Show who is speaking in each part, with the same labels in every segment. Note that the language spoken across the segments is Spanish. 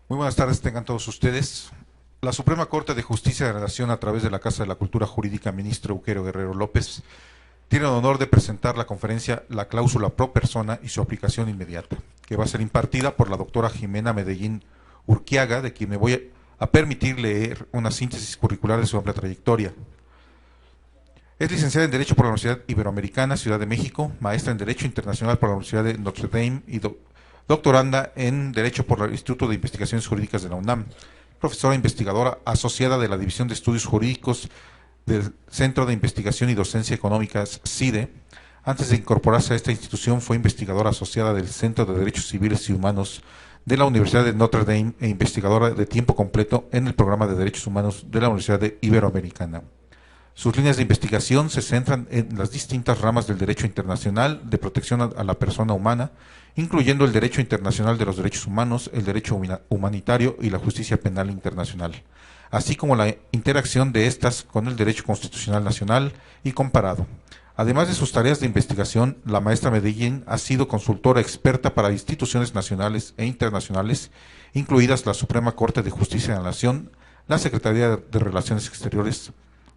Speaker 1: Muy buenas tardes, tengan todos ustedes. La Suprema Corte de Justicia de la Nación, a través de la Casa de la Cultura Jurídica, ministro Euquerio Guerrero López, tiene el honor de presentar la conferencia La cláusula pro persona y su aplicación inmediata, que va a ser impartida por la doctora Jimena Medellín Urquiaga, de quien me voy a permitir leer una síntesis curricular de su amplia trayectoria. Es licenciada en Derecho por la Universidad Iberoamericana, Ciudad de México, maestra en Derecho Internacional por la Universidad de Notre Dame y doctoranda en Derecho por el Instituto de Investigaciones Jurídicas de la UNAM, profesora investigadora asociada de la División de Estudios Jurídicos del Centro de Investigación y Docencia Económicas CIDE. Antes de incorporarse a esta institución fue investigadora asociada del Centro de Derechos Civiles y Humanos de la Universidad de Notre Dame e investigadora de tiempo completo en el Programa de Derechos Humanos de la Universidad Iberoamericana. Sus líneas de investigación se centran en las distintas ramas del derecho internacional de protección a la persona humana, incluyendo el derecho internacional de los derechos humanos, el derecho humanitario y la justicia penal internacional, así como la interacción de estas con el derecho constitucional nacional y comparado. Además de sus tareas de investigación, la maestra Medellín ha sido consultora experta para instituciones nacionales e internacionales, incluidas la Suprema Corte de Justicia de la Nación, la Secretaría de Relaciones Exteriores,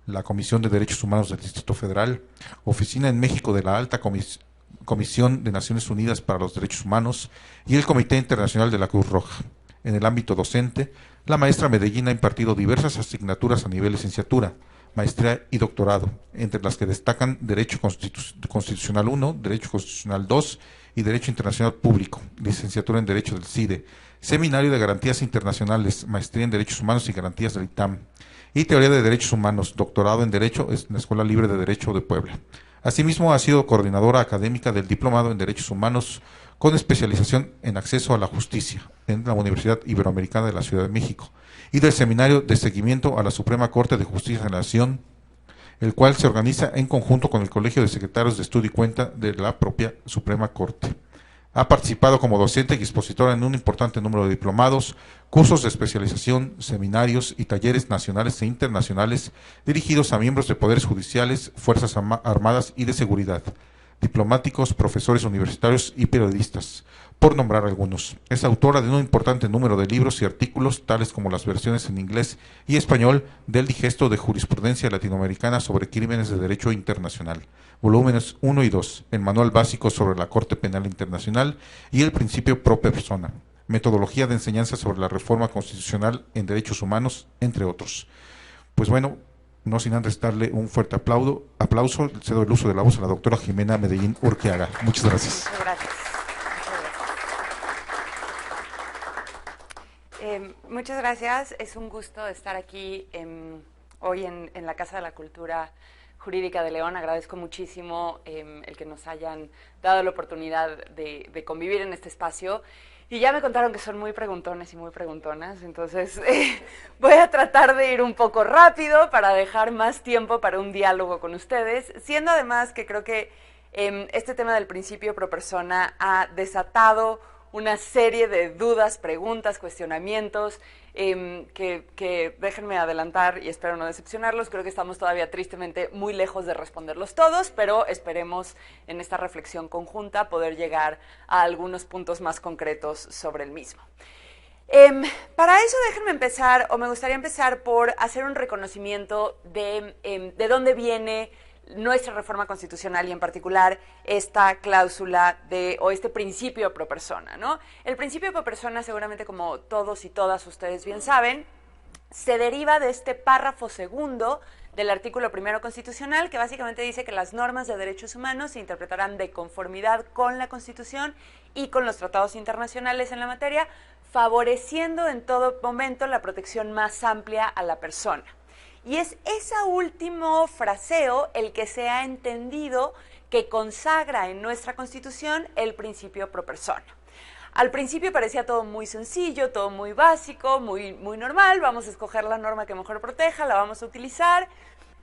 Speaker 1: la Comisión de Derechos Humanos del Distrito Federal, Oficina en México de la Alta Comisión de Naciones Unidas para los Derechos Humanos y el Comité Internacional de la Cruz Roja. En el ámbito docente, la maestra Medellín ha impartido diversas asignaturas a nivel licenciatura, maestría y doctorado, entre las que destacan Derecho Constitucional 1, Derecho Constitucional 2 y Derecho Internacional Público, licenciatura en Derecho del CIDE, Seminario de Garantías Internacionales, maestría en Derechos Humanos y Garantías del ITAM, y Teoría de Derechos Humanos, doctorado en Derecho en la Escuela Libre de Derecho de Puebla. Asimismo, ha sido coordinadora académica del Diplomado en Derechos Humanos con especialización en acceso a la justicia en la Universidad Iberoamericana de la Ciudad de México y del Seminario de Seguimiento a la Suprema Corte de Justicia de la Nación, el cual se organiza en conjunto con el Colegio de Secretarios de Estudio y Cuenta de la propia Suprema Corte. Ha participado como docente y expositora en un importante número de diplomados, cursos de especialización, seminarios y talleres nacionales e internacionales dirigidos a miembros de poderes judiciales, fuerzas armadas y de seguridad, diplomáticos, profesores universitarios y periodistas, por nombrar algunos. Es autora de un importante número de libros y artículos, tales como las versiones en inglés y español del Digesto de Jurisprudencia Latinoamericana sobre Crímenes de Derecho Internacional, volúmenes 1 y 2, el Manual Básico sobre la Corte Penal Internacional y el Principio pro persona, Metodología de Enseñanza sobre la Reforma Constitucional en Derechos Humanos, entre otros. Pues bueno, no sin antes darle un fuerte aplauso, cedo el uso de la voz a la doctora Jimena Medellín Urquiaga. Muchas gracias.
Speaker 2: Muchas gracias. Muchas gracias. Es un gusto estar aquí hoy en la Casa de la Cultura Jurídica de León. Agradezco muchísimo el que nos hayan dado la oportunidad de convivir en este espacio. Y ya me contaron que son muy preguntones y muy preguntonas, entonces voy a tratar de ir un poco rápido para dejar más tiempo para un diálogo con ustedes, siendo además que creo que este tema del principio pro persona ha desatado una serie de dudas, preguntas, cuestionamientos, que déjenme adelantar y espero no decepcionarlos. Creo que estamos todavía tristemente muy lejos de responderlos todos, pero esperemos en esta reflexión conjunta poder llegar a algunos puntos más concretos sobre el mismo. Para eso déjenme empezar, o me gustaría empezar por hacer un reconocimiento de dónde viene nuestra reforma constitucional y en particular esta cláusula o este principio pro persona, ¿no? El principio pro persona, seguramente como todos y todas ustedes bien saben, se deriva de este párrafo segundo del artículo primero constitucional, que básicamente dice que las normas de derechos humanos se interpretarán de conformidad con la Constitución y con los tratados internacionales en la materia, favoreciendo en todo momento la protección más amplia a la persona. Y es ese último fraseo el que se ha entendido que consagra en nuestra Constitución el principio pro persona. Al principio parecía todo muy sencillo, todo muy básico, muy normal. Vamos a escoger la norma que mejor proteja, la vamos a utilizar.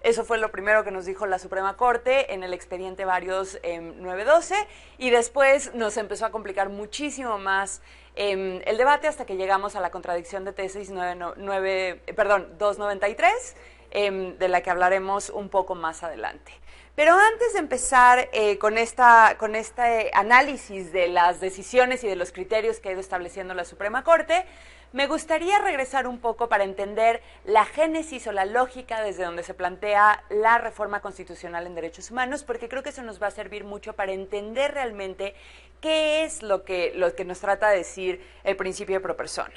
Speaker 2: Eso fue lo primero que nos dijo la Suprema Corte en el expediente Varios 912, y después nos empezó a complicar muchísimo más el debate hasta que llegamos a la contradicción de tesis 293, de la que hablaremos un poco más adelante. Pero antes de empezar con este análisis de las decisiones y de los criterios que ha ido estableciendo la Suprema Corte, me gustaría regresar un poco para entender la génesis o la lógica desde donde se plantea la reforma constitucional en derechos humanos, porque creo que eso nos va a servir mucho para entender realmente qué es lo que nos trata de decir el principio de pro persona.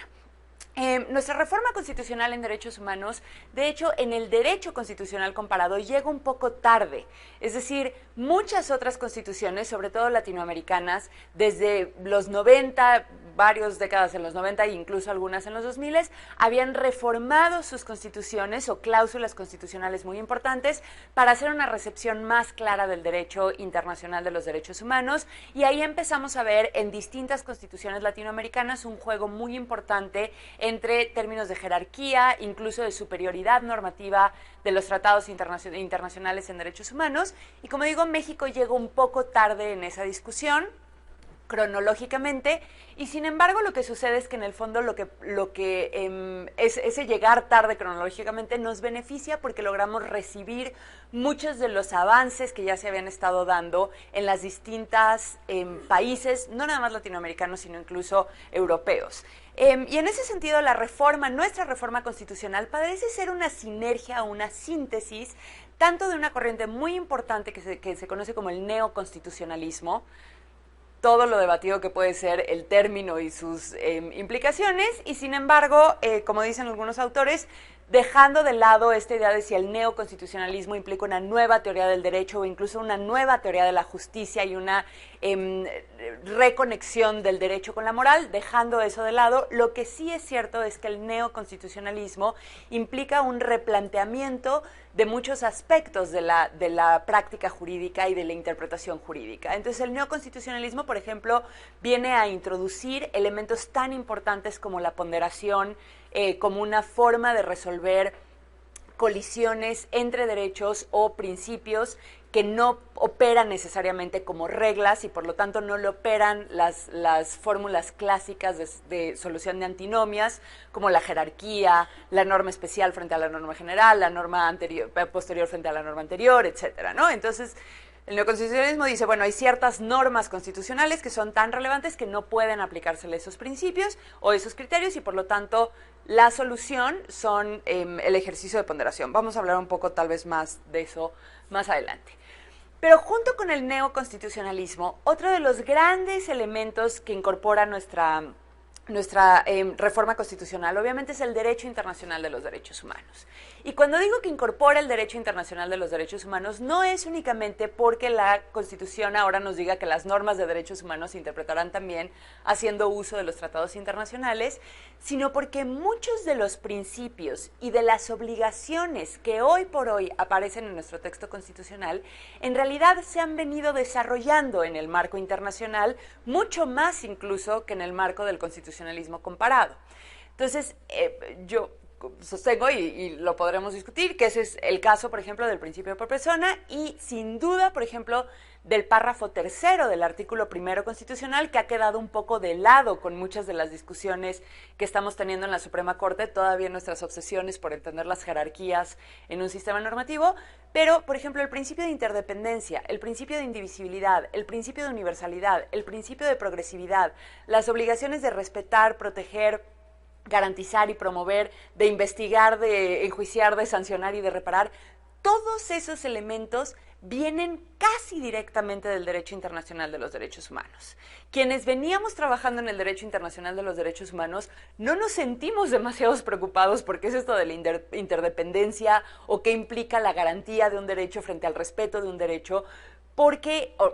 Speaker 2: Nuestra reforma constitucional en derechos humanos, de hecho, en el derecho constitucional comparado, llega un poco tarde. Es decir, muchas otras constituciones, sobre todo latinoamericanas, desde los 90, varias décadas en los 90 e incluso algunas en los 2000, habían reformado sus constituciones o cláusulas constitucionales muy importantes para hacer una recepción más clara del derecho internacional de los derechos humanos, y ahí empezamos a ver en distintas constituciones latinoamericanas un juego muy importante entre términos de jerarquía, incluso de superioridad normativa de los tratados internacionales en derechos humanos. Y como digo, México llegó un poco tarde en esa discusión, cronológicamente, y sin embargo lo que sucede es que en el fondo ese llegar tarde cronológicamente nos beneficia porque logramos recibir muchos de los avances que ya se habían estado dando en las distintas países, no nada más latinoamericanos, sino incluso europeos. Y en ese sentido nuestra reforma constitucional parece ser una sinergia, una síntesis, tanto de una corriente muy importante que se conoce como el neoconstitucionalismo, todo lo debatido que puede ser el término y sus implicaciones, y sin embargo, como dicen algunos autores, dejando de lado esta idea de si el neoconstitucionalismo implica una nueva teoría del derecho o incluso una nueva teoría de la justicia y una reconexión del derecho con la moral, dejando eso de lado, lo que sí es cierto es que el neoconstitucionalismo implica un replanteamiento de muchos aspectos de la práctica jurídica y de la interpretación jurídica. Entonces el neoconstitucionalismo, por ejemplo, viene a introducir elementos tan importantes como la ponderación, como una forma de resolver colisiones entre derechos o principios que no operan necesariamente como reglas y por lo tanto no lo operan las fórmulas clásicas de solución de antinomias, como la jerarquía, la norma especial frente a la norma general, la norma posterior frente a la norma anterior, etcétera, ¿no? Entonces, el neoconstitucionalismo dice, bueno, hay ciertas normas constitucionales que son tan relevantes que no pueden aplicársele esos principios o esos criterios y por lo tanto la solución son el ejercicio de ponderación. Vamos a hablar un poco tal vez más de eso más adelante. Pero junto con el neoconstitucionalismo, otro de los grandes elementos que incorpora nuestra reforma constitucional, obviamente, es el derecho internacional de los derechos humanos. Y cuando digo que incorpora el derecho internacional de los derechos humanos, no es únicamente porque la Constitución ahora nos diga que las normas de derechos humanos se interpretarán también haciendo uso de los tratados internacionales, sino porque muchos de los principios y de las obligaciones que hoy por hoy aparecen en nuestro texto constitucional, en realidad se han venido desarrollando en el marco internacional, mucho más incluso que en el marco del constitucionalismo comparado. Entonces, yo sostengo, y lo podremos discutir, que ese es el caso, por ejemplo, del principio de pro persona y, sin duda, por ejemplo, del párrafo tercero del artículo primero constitucional, que ha quedado un poco de lado con muchas de las discusiones que estamos teniendo en la Suprema Corte, todavía nuestras obsesiones por entender las jerarquías en un sistema normativo, pero, por ejemplo, el principio de interdependencia, el principio de indivisibilidad, el principio de universalidad, el principio de progresividad, las obligaciones de respetar, proteger, garantizar y promover, de investigar, de enjuiciar, de sancionar y de reparar, todos esos elementos vienen casi directamente del derecho internacional de los derechos humanos. Quienes veníamos trabajando en el derecho internacional de los derechos humanos no nos sentimos demasiados preocupados porque es esto de la interdependencia o qué implica la garantía de un derecho frente al respeto de un derecho,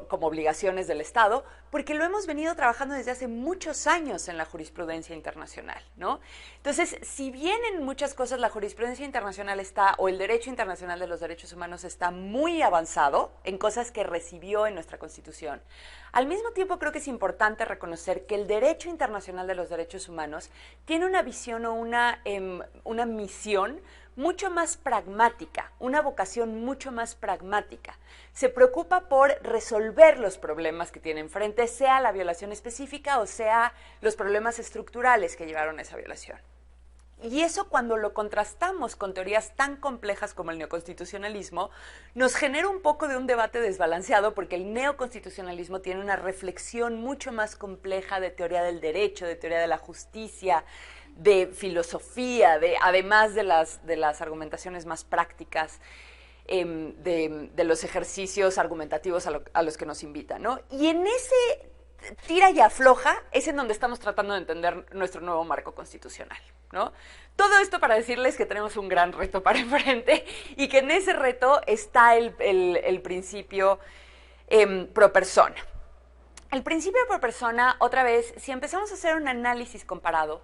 Speaker 2: como obligaciones del Estado, porque lo hemos venido trabajando desde hace muchos años en la jurisprudencia internacional, ¿no? Entonces, si bien en muchas cosas la jurisprudencia internacional o el derecho internacional de los derechos humanos está muy avanzado en cosas que recibió en nuestra Constitución, al mismo tiempo creo que es importante reconocer que el derecho internacional de los derechos humanos tiene una visión o una misión mucho más pragmática, una vocación mucho más pragmática. Se preocupa por resolver los problemas que tiene enfrente, sea la violación específica o sea los problemas estructurales que llevaron a esa violación. Y eso, cuando lo contrastamos con teorías tan complejas como el neoconstitucionalismo, nos genera un poco de un debate desbalanceado, porque el neoconstitucionalismo tiene una reflexión mucho más compleja de teoría del derecho, de teoría de la justicia, de filosofía, además de las argumentaciones más prácticas, de los ejercicios argumentativos a los que nos invitan, ¿no? Y en ese tira y afloja es en donde estamos tratando de entender nuestro nuevo marco constitucional, ¿no? Todo esto para decirles que tenemos un gran reto para enfrente y que en ese reto está el principio pro persona. El principio pro persona, otra vez, si empezamos a hacer un análisis comparado,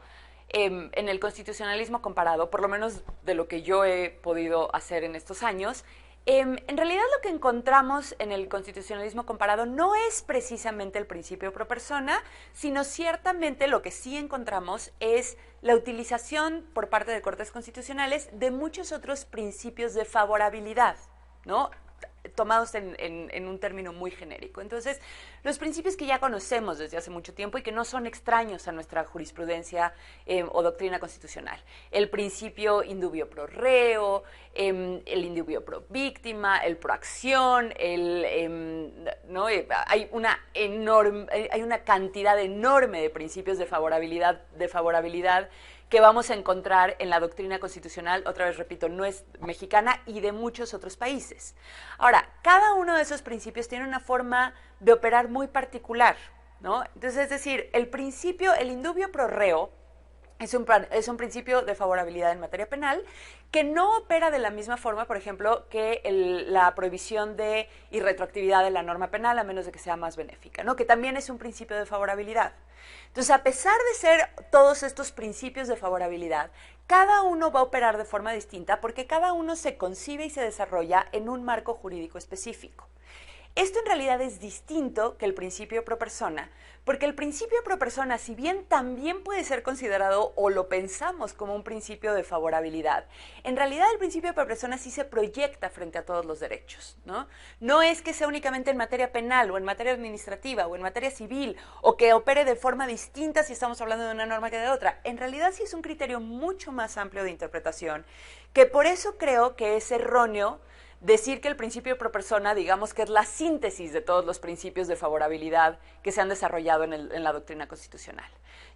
Speaker 2: en el constitucionalismo comparado, por lo menos de lo que yo he podido hacer en estos años, en realidad lo que encontramos en el constitucionalismo comparado no es precisamente el principio pro persona, sino ciertamente lo que sí encontramos es la utilización por parte de cortes constitucionales de muchos otros principios de favorabilidad, ¿no? Tomados en un término muy genérico. Entonces, los principios que ya conocemos desde hace mucho tiempo y que no son extraños a nuestra jurisprudencia o doctrina constitucional. El principio indubio pro reo, el indubio pro víctima, el pro acción, ¿no? Hay una cantidad enorme de principios de favorabilidad que vamos a encontrar en la doctrina constitucional, otra vez repito, no es mexicana y de muchos otros países. Ahora, cada uno de esos principios tiene una forma de operar muy particular, ¿no? Entonces, es decir, el indubio pro reo es un principio de favorabilidad en materia penal que no opera de la misma forma, por ejemplo, que la prohibición de irretroactividad de la norma penal, a menos de que sea más benéfica, ¿no? Que también es un principio de favorabilidad. Entonces, a pesar de ser todos estos principios de favorabilidad, cada uno va a operar de forma distinta porque cada uno se concibe y se desarrolla en un marco jurídico específico. Esto en realidad es distinto que el principio pro persona, porque el principio pro persona, si bien también puede ser considerado o lo pensamos como un principio de favorabilidad, en realidad el principio pro persona sí se proyecta frente a todos los derechos, ¿no? No es que sea únicamente en materia penal o en materia administrativa o en materia civil o que opere de forma distinta si estamos hablando de una norma que de otra. En realidad sí es un criterio mucho más amplio de interpretación, que por eso creo que es erróneo decir que el principio pro persona, digamos que es la síntesis de todos los principios de favorabilidad que se han desarrollado en la doctrina constitucional.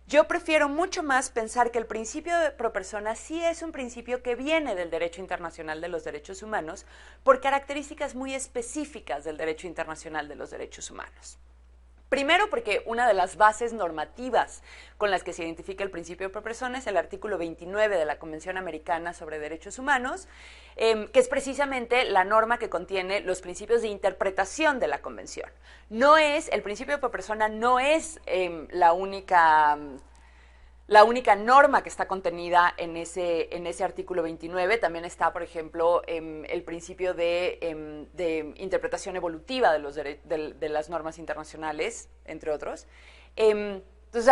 Speaker 2: Yo prefiero mucho más pensar que el principio de pro persona sí es un principio que viene del derecho internacional de los derechos humanos por características muy específicas del derecho internacional de los derechos humanos. Primero, porque una de las bases normativas con las que se identifica el principio pro persona es el artículo 29 de la Convención Americana sobre Derechos Humanos, que es precisamente la norma que contiene los principios de interpretación de la Convención. El principio pro persona no es la única norma que está contenida en ese artículo 29. También está, por ejemplo, el principio de interpretación evolutiva de las normas internacionales, entre otros. Entonces,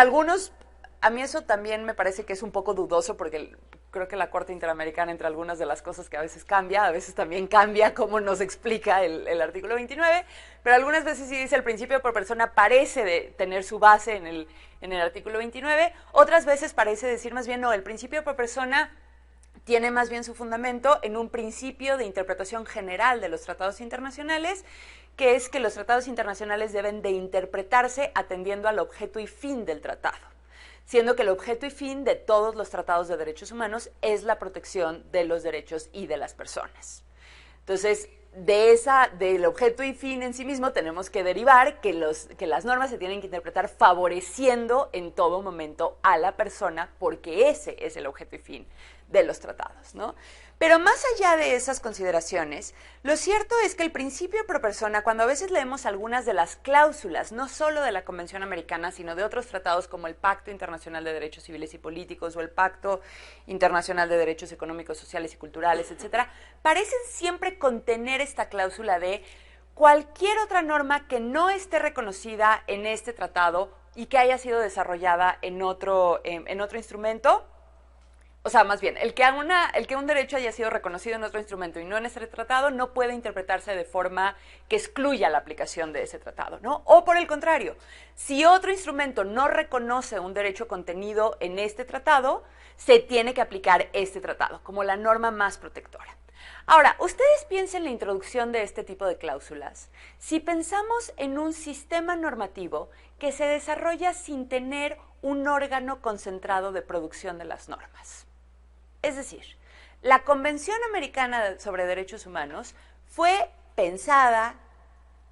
Speaker 2: a mí eso también me parece que es un poco dudoso porque creo que la Corte Interamericana, entre algunas de las cosas que a veces cambia, a veces también cambia cómo nos explica el artículo 29, pero algunas veces sí dice el principio por persona parece de tener su base en el artículo 29, otras veces parece decir más bien no, el principio por persona tiene más bien su fundamento en un principio de interpretación general de los tratados internacionales, que es que los tratados internacionales deben de interpretarse atendiendo al objeto y fin del tratado, siendo que el objeto y fin de todos los tratados de derechos humanos es la protección de los derechos y de las personas. Entonces, del objeto y fin en sí mismo tenemos que derivar que las normas se tienen que interpretar favoreciendo en todo momento a la persona, porque ese es el objeto y fin de los tratados, ¿no? Pero más allá de esas consideraciones, lo cierto es que el principio pro persona, cuando a veces leemos algunas de las cláusulas, no solo de la Convención Americana, sino de otros tratados como el Pacto Internacional de Derechos Civiles y Políticos o el Pacto Internacional de Derechos Económicos, Sociales y Culturales, etcétera, parecen siempre contener esta cláusula de cualquier otra norma que no esté reconocida en este tratado y que haya sido desarrollada en otro instrumento. O sea, más bien, el que un derecho haya sido reconocido en otro instrumento y no en este tratado no puede interpretarse de forma que excluya la aplicación de ese tratado, ¿no? O por el contrario, si otro instrumento no reconoce un derecho contenido en este tratado, se tiene que aplicar este tratado como la norma más protectora. Ahora, ustedes piensen en la introducción de este tipo de cláusulas. Si pensamos en un sistema normativo que se desarrolla sin tener un órgano concentrado de producción de las normas. Es decir, la Convención Americana sobre Derechos Humanos fue pensada,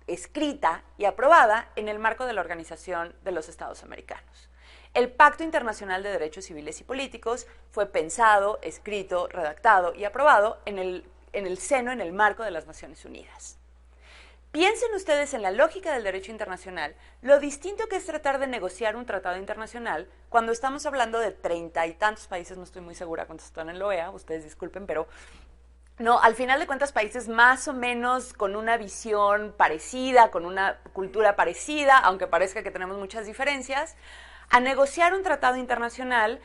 Speaker 2: escrita y aprobada en el marco de la Organización de los Estados Americanos. El Pacto Internacional de Derechos Civiles y Políticos fue pensado, escrito, redactado y aprobado en el seno, en el marco de las Naciones Unidas. Piensen ustedes en la lógica del derecho internacional, lo distinto que es tratar de negociar un tratado internacional cuando estamos hablando de 30 y tantos países, no estoy muy segura cuántos están en la OEA, ustedes disculpen, pero no, al final de cuentas países más o menos con una visión parecida, con una cultura parecida, aunque parezca que tenemos muchas diferencias, a negociar un tratado internacional.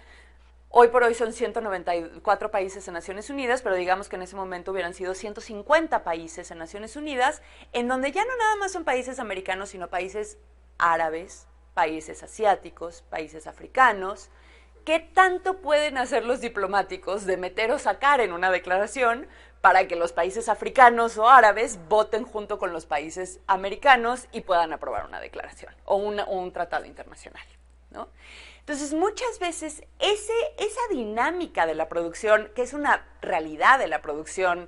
Speaker 2: Hoy por hoy son 194 países en Naciones Unidas, pero digamos que en ese momento hubieran sido 150 países en Naciones Unidas, en donde ya no nada más son países americanos, sino países árabes, países asiáticos, países africanos. ¿Qué tanto pueden hacer los diplomáticos de meter o sacar en una declaración para que los países africanos o árabes voten junto con los países americanos y puedan aprobar una declaración o un tratado internacional, ¿no? Entonces, muchas veces esa dinámica de la producción, que es una realidad de la producción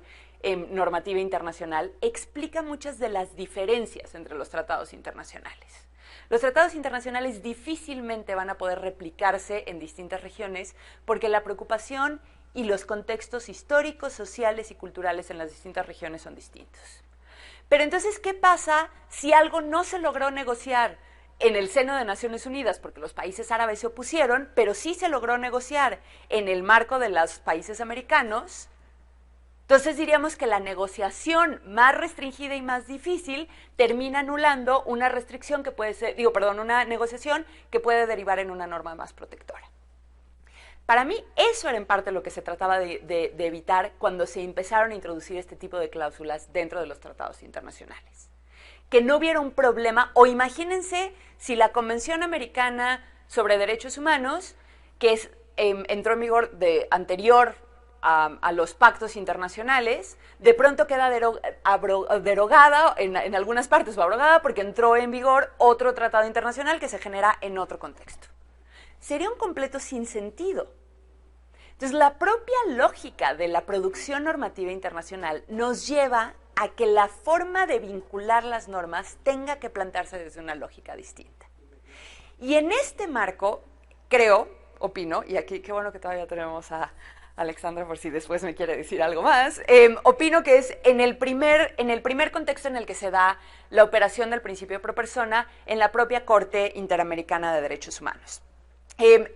Speaker 2: normativa internacional, explica muchas de las diferencias entre los tratados internacionales. Los tratados internacionales difícilmente van a poder replicarse en distintas regiones porque la preocupación y los contextos históricos, sociales y culturales en las distintas regiones son distintos. Pero entonces, ¿qué pasa si algo no se logró negociar en el seno de Naciones Unidas, porque los países árabes se opusieron, pero sí se logró negociar en el marco de los países americanos? Entonces diríamos que la negociación más restringida y más difícil termina anulando una restricción que puede ser, una negociación que puede derivar en una norma más protectora. Para mí eso era en parte lo que se trataba de evitar cuando se empezaron a introducir este tipo de cláusulas dentro de los tratados internacionales. Que no hubiera un problema, o imagínense si la Convención Americana sobre Derechos Humanos, que entró en vigor anterior a los pactos internacionales, de pronto queda derogada en algunas partes o abrogada porque entró en vigor otro tratado internacional que se genera en otro contexto. Sería un completo sinsentido. Entonces, la propia lógica de la producción normativa internacional nos lleva a que la forma de vincular las normas tenga que plantearse desde una lógica distinta. Y en este marco, opino, y aquí qué bueno que todavía tenemos a Alexandra por si después me quiere decir algo más, opino que es en el primer contexto en el que se da la operación del principio pro persona en la propia Corte Interamericana de Derechos Humanos.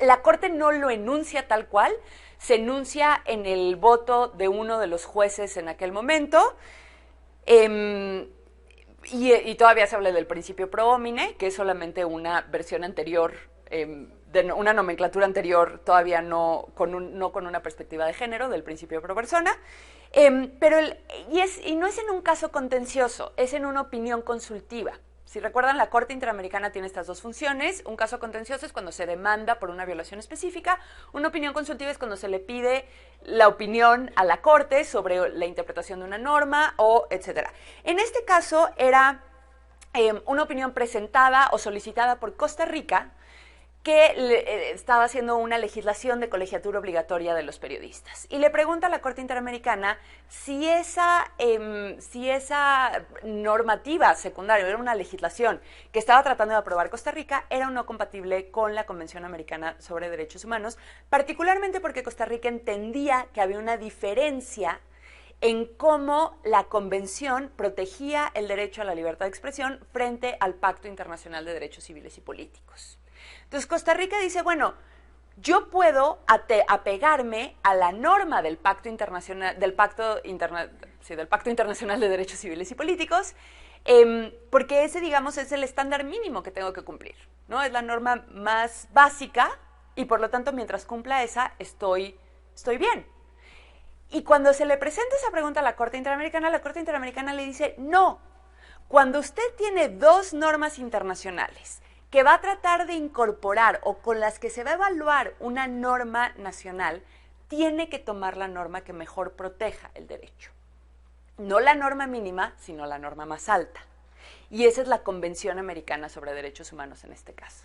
Speaker 2: La Corte no lo enuncia tal cual, se enuncia en el voto de uno de los jueces en aquel momento, y todavía se habla del principio pro homine, que es solamente una versión anterior, de una nomenclatura anterior, todavía no con una perspectiva de género del principio pro persona, pero no es en un caso contencioso, es en una opinión consultiva. Si recuerdan, la Corte Interamericana tiene estas dos funciones. Un caso contencioso es cuando se demanda por una violación específica. Una opinión consultiva es cuando se le pide la opinión a la Corte sobre la interpretación de una norma, etc. En este caso era una opinión presentada o solicitada por Costa Rica, que estaba haciendo una legislación de colegiatura obligatoria de los periodistas. Y le pregunta a la Corte Interamericana si esa normativa secundaria, era una legislación que estaba tratando de aprobar Costa Rica, era o no compatible con la Convención Americana sobre Derechos Humanos, particularmente porque Costa Rica entendía que había una diferencia en cómo la Convención protegía el derecho a la libertad de expresión frente al Pacto Internacional de Derechos Civiles y Políticos. Entonces Costa Rica dice, bueno, yo puedo apegarme a la norma del Pacto Internacional de Derechos Civiles y Políticos, porque ese, digamos, es el estándar mínimo que tengo que cumplir, ¿no? Es la norma más básica y, por lo tanto, mientras cumpla esa, estoy bien. Y cuando se le presenta esa pregunta a la Corte Interamericana le dice, no, cuando usted tiene dos normas internacionales que va a tratar de incorporar o con las que se va a evaluar una norma nacional, tiene que tomar la norma que mejor proteja el derecho. No la norma mínima, sino la norma más alta. Y esa es la Convención Americana sobre Derechos Humanos en este caso.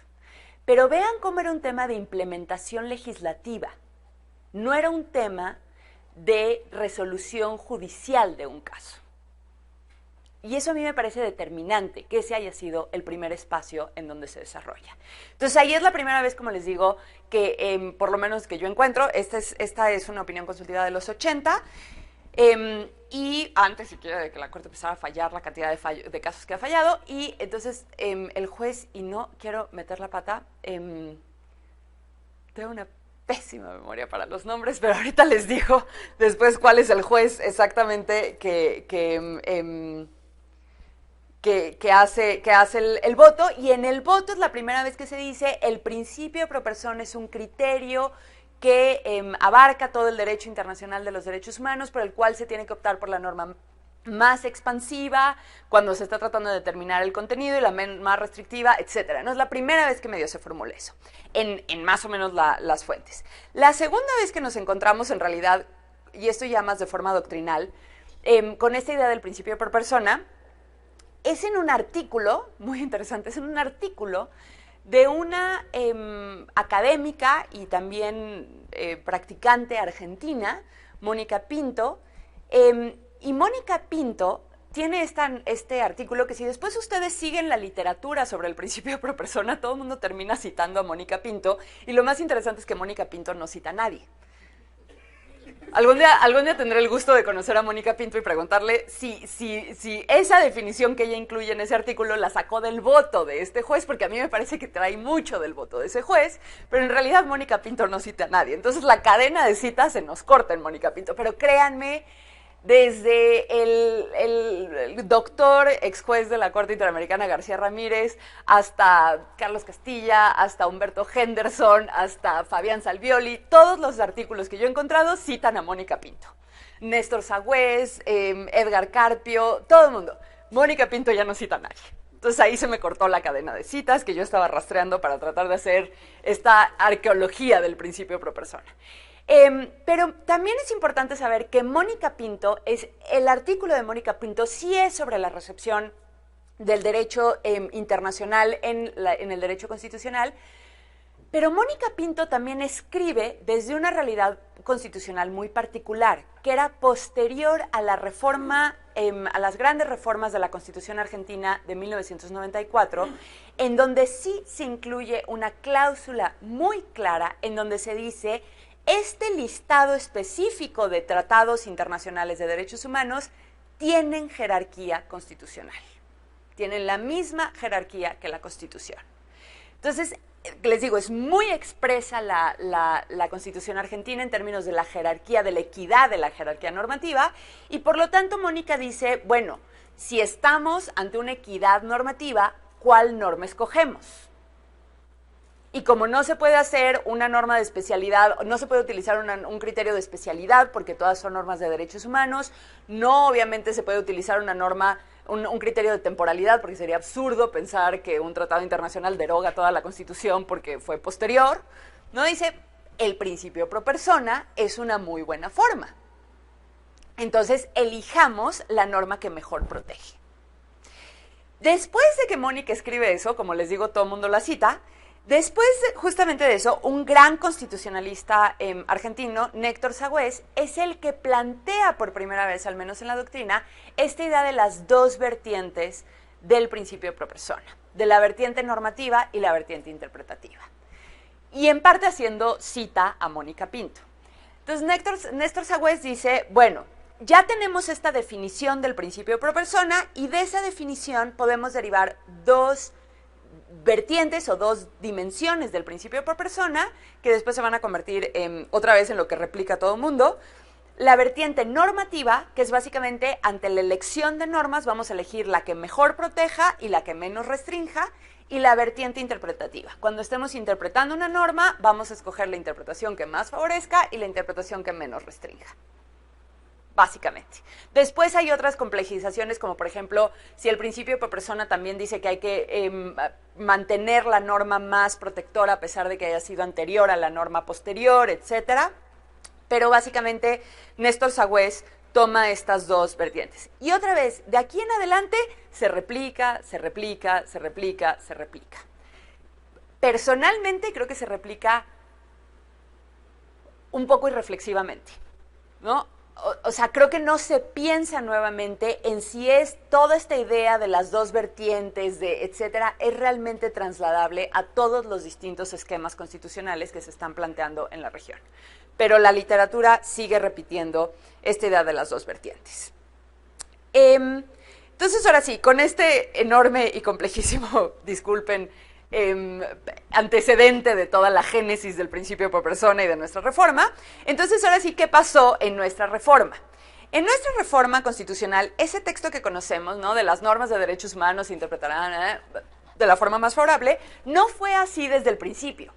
Speaker 2: Pero vean cómo era un tema de implementación legislativa, no era un tema de resolución judicial de un caso. Y eso a mí me parece determinante, que ese haya sido el primer espacio en donde se desarrolla. Entonces ahí es la primera vez, como les digo, que por lo menos que yo encuentro, esta es una opinión consultiva de los 80, y antes siquiera de que la Corte empezara a fallar la cantidad de casos que ha fallado, y entonces el juez, y no quiero meter la pata, tengo una pésima memoria para los nombres, pero ahorita les digo después cuál es el juez exactamente que hace el voto, y en el voto es la primera vez que se dice el principio pro persona es un criterio que abarca todo el derecho internacional de los derechos humanos, por el cual se tiene que optar por la norma más expansiva cuando se está tratando de determinar el contenido y la más restrictiva, etcétera. No es la primera vez que medio se formula eso, en más o menos las fuentes. La segunda vez que nos encontramos, en realidad, y esto ya más de forma doctrinal, con esta idea del principio pro persona, es en un artículo, muy interesante, es en un artículo de una académica y también practicante argentina, Mónica Pinto, y Mónica Pinto tiene este artículo que si después ustedes siguen la literatura sobre el principio pro persona, todo el mundo termina citando a Mónica Pinto, y lo más interesante es que Mónica Pinto no cita a nadie. Algún día tendré el gusto de conocer a Mónica Pinto y preguntarle si esa definición que ella incluye en ese artículo la sacó del voto de este juez, porque a mí me parece que trae mucho del voto de ese juez, pero en realidad Mónica Pinto no cita a nadie. Entonces la cadena de citas se nos corta en Mónica Pinto, pero créanme, desde el doctor ex juez de la Corte Interamericana García Ramírez, hasta Carlos Castilla, hasta Humberto Henderson, hasta Fabián Salvioli, todos los artículos que yo he encontrado citan a Mónica Pinto. Néstor Sagüez, Edgar Carpio, todo el mundo. Mónica Pinto ya no cita a nadie. Entonces ahí se me cortó la cadena de citas que yo estaba rastreando para tratar de hacer esta arqueología del principio pro persona. Pero también es importante saber que Mónica Pinto, el artículo de Mónica Pinto sí es sobre la recepción del derecho internacional en el derecho constitucional, pero Mónica Pinto también escribe desde una realidad constitucional muy particular, que era posterior a la reforma, a las grandes reformas de la Constitución Argentina de 1994, en donde sí se incluye una cláusula muy clara en donde se dice: este listado específico de tratados internacionales de derechos humanos tienen jerarquía constitucional, tienen la misma jerarquía que la Constitución. Entonces, les digo, es muy expresa la Constitución argentina en términos de la jerarquía, de la equidad de la jerarquía normativa, y por lo tanto Mónica dice, bueno, si estamos ante una equidad normativa, ¿cuál norma escogemos? Y como no se puede hacer una norma de especialidad, no se puede utilizar un criterio de especialidad porque todas son normas de derechos humanos, no obviamente se puede utilizar una norma, un criterio de temporalidad porque sería absurdo pensar que un tratado internacional deroga toda la Constitución porque fue posterior, ¿no? Dice, el principio pro persona es una muy buena forma. Entonces, elijamos la norma que mejor protege. Después de que Mónica escribe eso, como les digo, todo el mundo la cita. Después, justamente de eso, un gran constitucionalista argentino, Néstor Sagüez, es el que plantea por primera vez, al menos en la doctrina, esta idea de las dos vertientes del principio pro persona, de la vertiente normativa y la vertiente interpretativa. Y en parte haciendo cita a Mónica Pinto. Entonces, Néstor Sagüez dice, bueno, ya tenemos esta definición del principio pro persona y de esa definición podemos derivar dos vertientes o dos dimensiones del principio pro persona que después se van a convertir otra vez en lo que replica todo el mundo. La vertiente normativa, que es básicamente ante la elección de normas vamos a elegir la que mejor proteja y la que menos restrinja, y la vertiente interpretativa. Cuando estemos interpretando una norma vamos a escoger la interpretación que más favorezca y la interpretación que menos restrinja. Básicamente. Después hay otras complejizaciones, como por ejemplo, si el principio pro persona también dice que hay que mantener la norma más protectora a pesar de que haya sido anterior a la norma posterior, etcétera. Pero básicamente Néstor Sagüez toma estas dos vertientes. Y otra vez, de aquí en adelante se replica, se replica, se replica, se replica. Personalmente creo que se replica un poco irreflexivamente, ¿no? O sea, creo que no se piensa nuevamente en si es toda esta idea de las dos vertientes, de etcétera, es realmente trasladable a todos los distintos esquemas constitucionales que se están planteando en la región. Pero la literatura sigue repitiendo esta idea de las dos vertientes. Entonces, ahora sí, con este enorme y complejísimo, disculpen, antecedente de toda la génesis del principio por persona y de nuestra reforma. Entonces, ahora sí, ¿qué pasó en nuestra reforma? En nuestra reforma constitucional, ese texto que conocemos, ¿no?, de las normas de derechos humanos se interpretarán de la forma más favorable, no fue así desde el principio.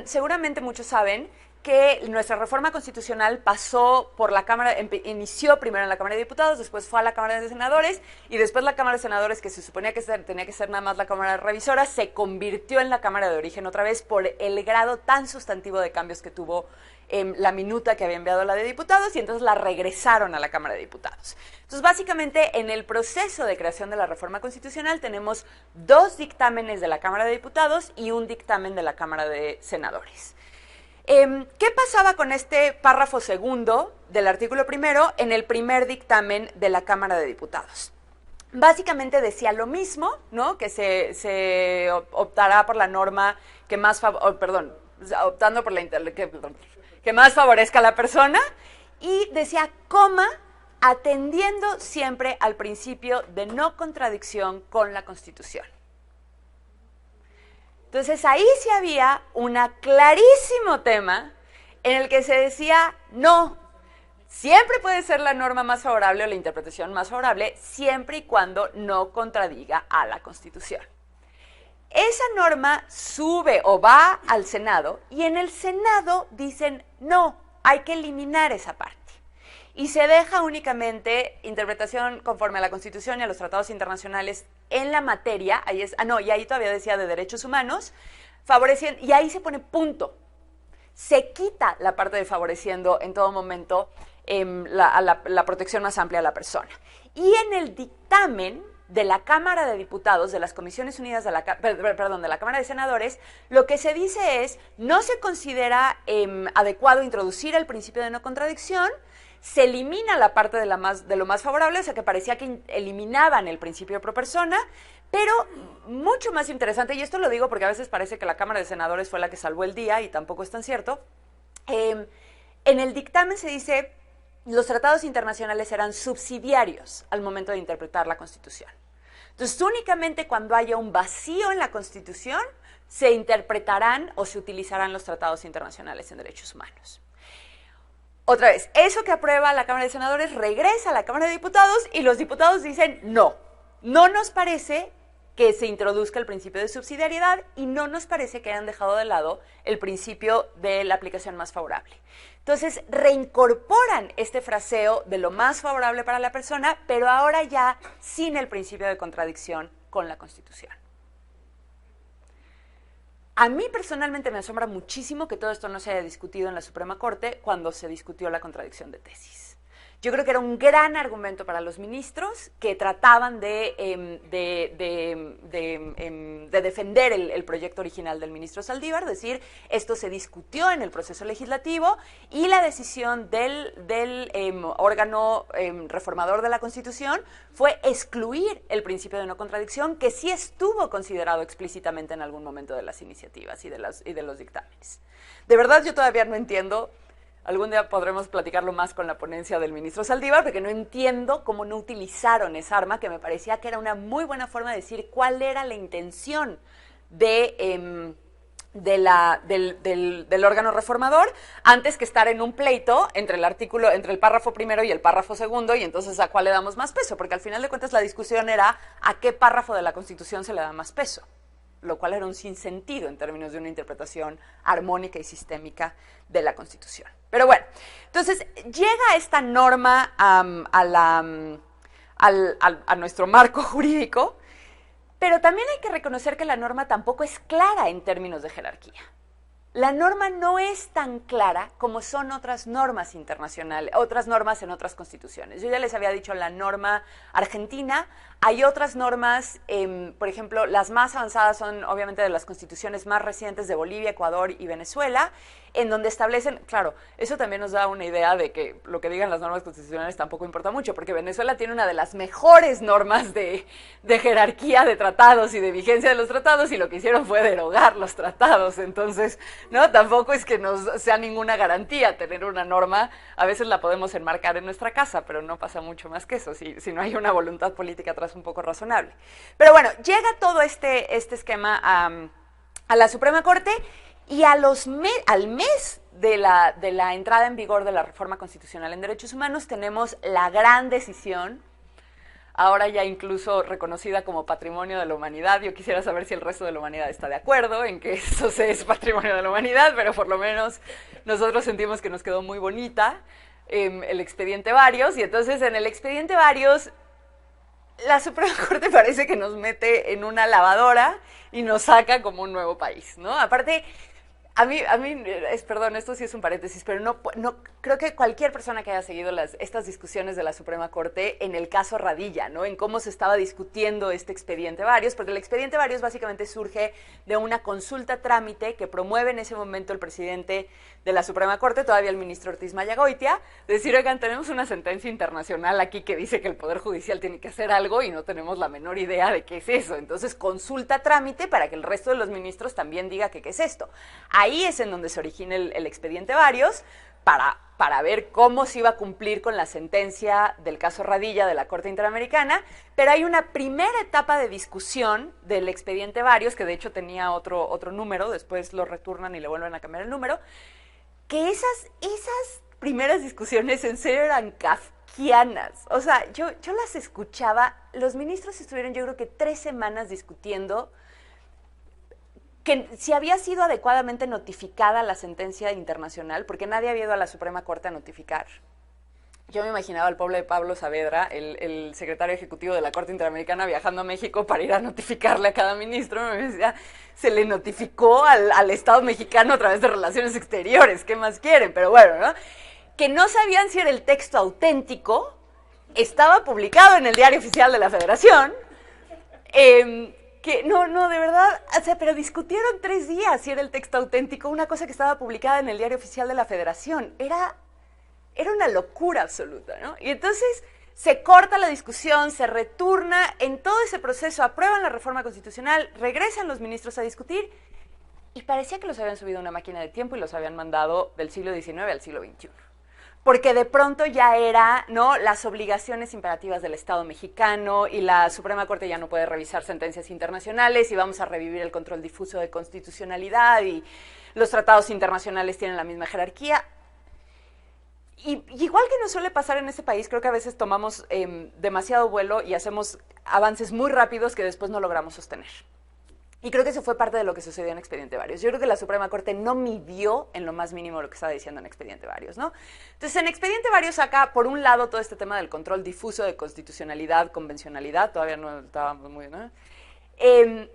Speaker 2: Seguramente muchos saben que nuestra reforma constitucional pasó por la Cámara, inició primero en la Cámara de Diputados, después fue a la Cámara de Senadores, y después la Cámara de Senadores, que se suponía que tenía que ser nada más la Cámara Revisora, se convirtió en la Cámara de Origen otra vez por el grado tan sustantivo de cambios que tuvo la minuta que había enviado la de Diputados, y entonces la regresaron a la Cámara de Diputados. Entonces, básicamente, en el proceso de creación de la reforma constitucional tenemos 2 dictámenes de la Cámara de Diputados y un dictamen de la Cámara de Senadores. ¿Qué pasaba con este párrafo segundo del artículo primero en el primer dictamen de la Cámara de Diputados? Básicamente decía lo mismo, ¿no?, que se optará por la norma que más, optando por que más favorezca a la persona, y decía, atendiendo siempre al principio de no contradicción con la Constitución. Entonces, ahí sí había un clarísimo tema en el que se decía, no, siempre puede ser la norma más favorable o la interpretación más favorable, siempre y cuando no contradiga a la Constitución. Esa norma sube o va al Senado, y en el Senado dicen, no, hay que eliminar esa parte. Y se deja únicamente interpretación conforme a la Constitución y a los tratados internacionales en la materia, y ahí todavía decía de derechos humanos, favoreciendo, y ahí se pone punto. Se quita la parte de favoreciendo en todo momento la protección más amplia a la persona. Y en el dictamen de la Cámara de Diputados, de las Comisiones Unidas de la Cámara de Senadores, lo que se dice es, no se considera adecuado introducir el principio de no contradicción, se elimina la parte de lo más favorable, o sea que parecía que eliminaban el principio pro persona, pero mucho más interesante, y esto lo digo porque a veces parece que la Cámara de Senadores fue la que salvó el día, y tampoco es tan cierto, en el dictamen se dice, los tratados internacionales serán subsidiarios al momento de interpretar la Constitución. Entonces, únicamente cuando haya un vacío en la Constitución, se interpretarán o se utilizarán los tratados internacionales en derechos humanos. Otra vez, eso que aprueba la Cámara de Senadores regresa a la Cámara de Diputados, y los diputados dicen, no nos parece que se introduzca el principio de subsidiariedad, y no nos parece que hayan dejado de lado el principio de la aplicación más favorable. Entonces, reincorporan este fraseo de lo más favorable para la persona, pero ahora ya sin el principio de contradicción con la Constitución. A mí personalmente me asombra muchísimo que todo esto no se haya discutido en la Suprema Corte cuando se discutió la contradicción de tesis. Yo creo que era un gran argumento para los ministros que trataban de defender el proyecto original del ministro Saldívar, decir, esto se discutió en el proceso legislativo, y la decisión del órgano reformador de la Constitución fue excluir el principio de no contradicción, que sí estuvo considerado explícitamente en algún momento de las iniciativas y de los dictámenes. De verdad, yo todavía no entiendo. Algún día podremos platicarlo más con la ponencia del ministro Saldívar, porque no entiendo cómo no utilizaron esa arma, que me parecía que era una muy buena forma de decir cuál era la intención del órgano reformador, antes que estar en un pleito entre el párrafo primero y el párrafo segundo, y entonces a cuál le damos más peso, porque al final de cuentas la discusión era a qué párrafo de la Constitución se le da más peso, lo cual era un sinsentido en términos de una interpretación armónica y sistémica de la Constitución. Pero bueno, entonces llega esta norma a nuestro marco jurídico, pero también hay que reconocer que la norma tampoco es clara en términos de jerarquía. la norma no es tan clara como son otras normas internacionales, otras normas en otras constituciones. Yo ya les había dicho la norma argentina, hay otras normas, por ejemplo, las más avanzadas son obviamente de las constituciones más recientes de Bolivia, Ecuador y Venezuela, en donde establecen, claro, eso también nos da una idea de que lo que digan las normas constitucionales tampoco importa mucho, porque Venezuela tiene una de las mejores normas de jerarquía de tratados y de vigencia de los tratados, y lo que hicieron fue derogar los tratados. Entonces, ¿no? Tampoco es que nos sea ninguna garantía tener una norma. A veces la podemos enmarcar en nuestra casa, pero no pasa mucho más que eso, si no hay una voluntad política atrás un poco razonable. Pero bueno, llega todo este esquema a la Suprema Corte, y al mes de la entrada en vigor de la reforma constitucional en derechos humanos tenemos la gran decisión, ahora ya incluso reconocida como Patrimonio de la Humanidad. Yo quisiera saber si el resto de la humanidad está de acuerdo en que eso es Patrimonio de la Humanidad, pero por lo menos nosotros sentimos que nos quedó muy bonita el expediente Varios, y entonces en el expediente Varios la Suprema Corte parece que nos mete en una lavadora y nos saca como un nuevo país, ¿no? Aparte, a mí perdón, esto sí es un paréntesis, pero no creo que cualquier persona que haya seguido estas discusiones de la Suprema Corte en el caso Radilla, ¿no? En cómo se estaba discutiendo este expediente Varios, porque el expediente Varios básicamente surge de una consulta trámite que promueve en ese momento el presidente de la Suprema Corte, todavía el ministro Ortiz Mayagoitia, decir, oigan, tenemos una sentencia internacional aquí que dice que el Poder Judicial tiene que hacer algo y no tenemos la menor idea de qué es eso. Entonces, consulta trámite para que el resto de los ministros también diga que qué es esto. Ahí es en donde se origina el expediente Varios, para ver cómo se iba a cumplir con la sentencia del caso Radilla de la Corte Interamericana, pero hay una primera etapa de discusión del expediente Varios, que de hecho tenía otro número, después lo retornan y le vuelven a cambiar el número, que esas primeras discusiones en serio eran kafkianas. O sea, yo las escuchaba, los ministros estuvieron yo creo que 3 semanas discutiendo que si había sido adecuadamente notificada la sentencia internacional, porque nadie había ido a la Suprema Corte a notificar. Yo me imaginaba al pobre de Pablo Saavedra, el secretario ejecutivo de la Corte Interamericana, viajando a México para ir a notificarle a cada ministro. Me decía, se le notificó al Estado mexicano a través de Relaciones Exteriores, ¿qué más quieren? Pero bueno, ¿no? Que no sabían si era el texto auténtico, estaba publicado en el Diario Oficial de la Federación, que no, de verdad, o sea, pero discutieron 3 días si era el texto auténtico, una cosa que estaba publicada en el Diario Oficial de la Federación. Era una locura absoluta, ¿no? Y entonces se corta la discusión, se retorna, en todo ese proceso aprueban la reforma constitucional, regresan los ministros a discutir, y parecía que los habían subido a una máquina de tiempo y los habían mandado del siglo XIX al siglo XXI. Porque de pronto ya era, ¿no?, las obligaciones imperativas del Estado mexicano, y la Suprema Corte ya no puede revisar sentencias internacionales, y vamos a revivir el control difuso de constitucionalidad, y los tratados internacionales tienen la misma jerarquía. Y igual que nos suele pasar en este país, creo que a veces tomamos demasiado vuelo y hacemos avances muy rápidos que después no logramos sostener. Y creo que eso fue parte de lo que sucedió en Expediente Varios. Yo creo que la Suprema Corte no midió en lo más mínimo lo que estaba diciendo en Expediente Varios, ¿no? Entonces, en Expediente Varios saca, por un lado, todo este tema del control difuso de constitucionalidad, convencionalidad, todavía no estábamos muy, ¿no? En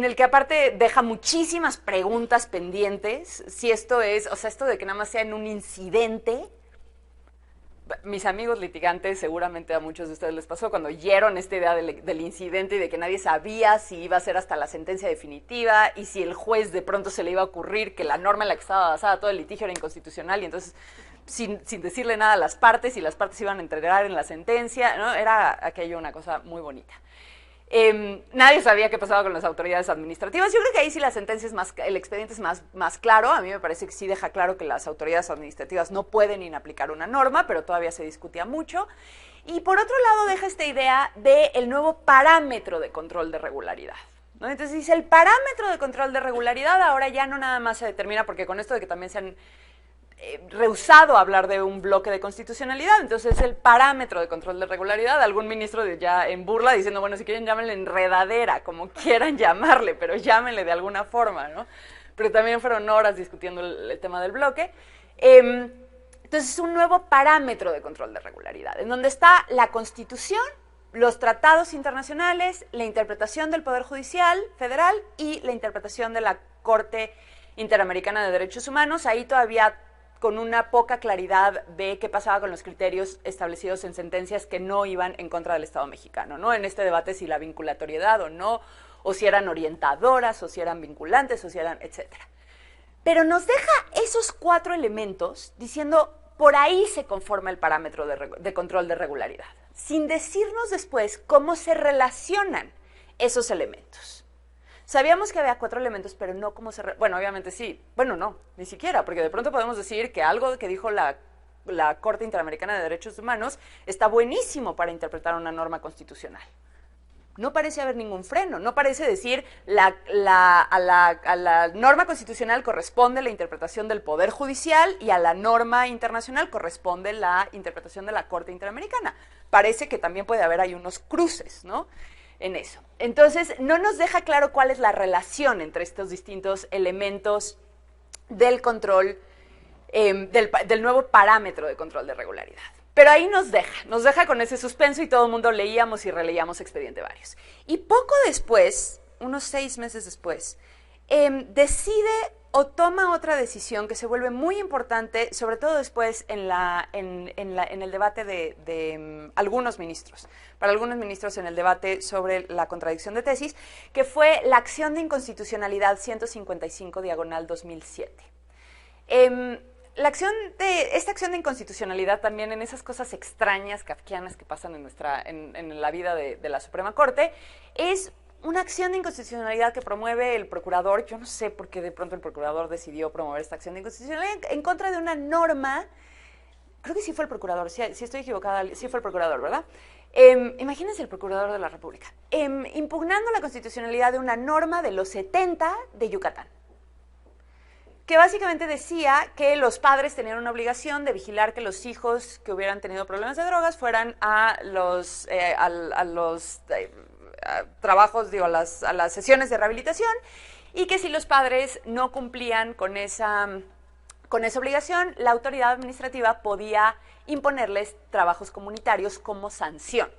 Speaker 2: el que aparte deja muchísimas preguntas pendientes, si esto es, o sea, esto de que nada más sea en un incidente. Mis amigos litigantes, seguramente a muchos de ustedes les pasó, cuando oyeron esta idea del incidente y de que nadie sabía si iba a ser hasta la sentencia definitiva, y si el juez de pronto se le iba a ocurrir que la norma en la que estaba basada todo el litigio era inconstitucional, y entonces sin decirle nada a las partes, y las partes iban a entregar en la sentencia, ¿no? Era aquello una cosa muy bonita. Nadie sabía qué pasaba con las autoridades administrativas. Yo creo que ahí sí la sentencia es más, el expediente es más claro. A mí me parece que sí deja claro que las autoridades administrativas no pueden inaplicar una norma, pero todavía se discutía mucho. Y por otro lado deja esta idea del nuevo parámetro de control de regularidad, ¿no? Entonces dice, el parámetro de control de regularidad ahora ya no nada más se determina, porque con esto de que también se han rehusado hablar de un bloque de constitucionalidad, entonces el parámetro de control de regularidad, algún ministro ya en burla diciendo, bueno, si quieren llámenle enredadera, como quieran llamarle, pero llámenle de alguna forma, ¿no? Pero también fueron horas discutiendo el tema del bloque. Entonces es un nuevo parámetro de control de regularidad, en donde está la Constitución, los tratados internacionales, la interpretación del Poder Judicial Federal y la interpretación de la Corte Interamericana de Derechos Humanos, ahí todavía con una poca claridad de qué pasaba con los criterios establecidos en sentencias que no iban en contra del Estado mexicano, ¿no? En este debate si la vinculatoriedad o no, o si eran orientadoras, o si eran vinculantes, o si eran, etcétera. Pero nos deja esos 4 elementos diciendo, por ahí se conforma el parámetro de control de regularidad, sin decirnos después cómo se relacionan esos elementos. Sabíamos que había 4 elementos, pero no cómo se... Bueno, obviamente sí. Bueno, no, ni siquiera, porque de pronto podemos decir que algo que dijo la Corte Interamericana de Derechos Humanos está buenísimo para interpretar una norma constitucional. No parece haber ningún freno, no parece decir a la norma constitucional corresponde la interpretación del Poder Judicial y a la norma internacional corresponde la interpretación de la Corte Interamericana. Parece que también puede haber ahí unos cruces, ¿no?, en eso. Entonces, no nos deja claro cuál es la relación entre estos distintos elementos del control, del nuevo parámetro de control de regularidad. Pero ahí nos deja con ese suspenso y todo el mundo leíamos y releíamos Expediente Varios. Y poco después, unos 6 meses después, decide o toma otra decisión que se vuelve muy importante, sobre todo después en el debate de algunos ministros, para algunos ministros en el debate sobre la contradicción de tesis, que fue la acción de inconstitucionalidad 155/2007. Esta acción de inconstitucionalidad también en esas cosas extrañas, kafkianas que pasan en la vida de la Suprema Corte, es una acción de inconstitucionalidad que promueve el procurador. Yo no sé por qué de pronto el procurador decidió promover esta acción de inconstitucionalidad en contra de una norma. Creo que sí fue el procurador, si estoy equivocada, sí fue el procurador, ¿verdad? Imagínense el procurador de la República, impugnando la constitucionalidad de una norma de los 70 de Yucatán, que básicamente decía que los padres tenían una obligación de vigilar que los hijos que hubieran tenido problemas de drogas fueran a los trabajos, digo, a las sesiones de rehabilitación, y que si los padres no cumplían con esa obligación, la autoridad administrativa podía imponerles trabajos comunitarios como sanción.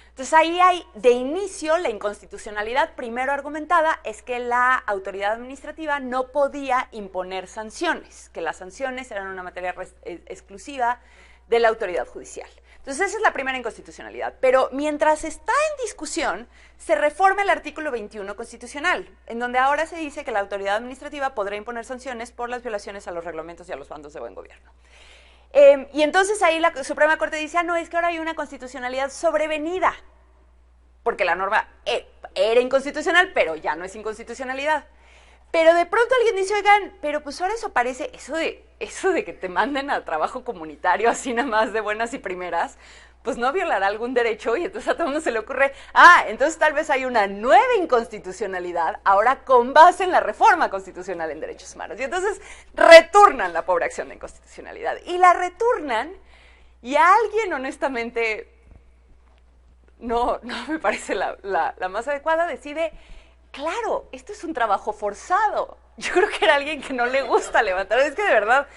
Speaker 2: Entonces ahí hay de inicio la inconstitucionalidad primero argumentada, es que la autoridad administrativa no podía imponer sanciones, que las sanciones eran una materia exclusiva de la autoridad judicial. Entonces esa es la primera inconstitucionalidad, pero mientras está en discusión, se reforma el artículo 21 constitucional, en donde ahora se dice que la autoridad administrativa podrá imponer sanciones por las violaciones a los reglamentos y a los bandos de buen gobierno. Y entonces ahí la Suprema Corte dice, no, es que ahora hay una constitucionalidad sobrevenida, porque la norma era inconstitucional, pero ya no es inconstitucionalidad. Pero de pronto alguien dice, oigan, pero pues ahora eso parece, eso de que te manden a trabajo comunitario así nada más de buenas y primeras, pues no violará algún derecho, y entonces a todo el mundo se le ocurre, entonces tal vez hay una nueva inconstitucionalidad, ahora con base en la reforma constitucional en derechos humanos. Y entonces returnan la pobre acción de inconstitucionalidad. Y la returnan, y a alguien honestamente no me parece la más adecuada, decide, claro, esto es un trabajo forzado. Yo creo que era alguien que no le gusta levantar, es que de verdad,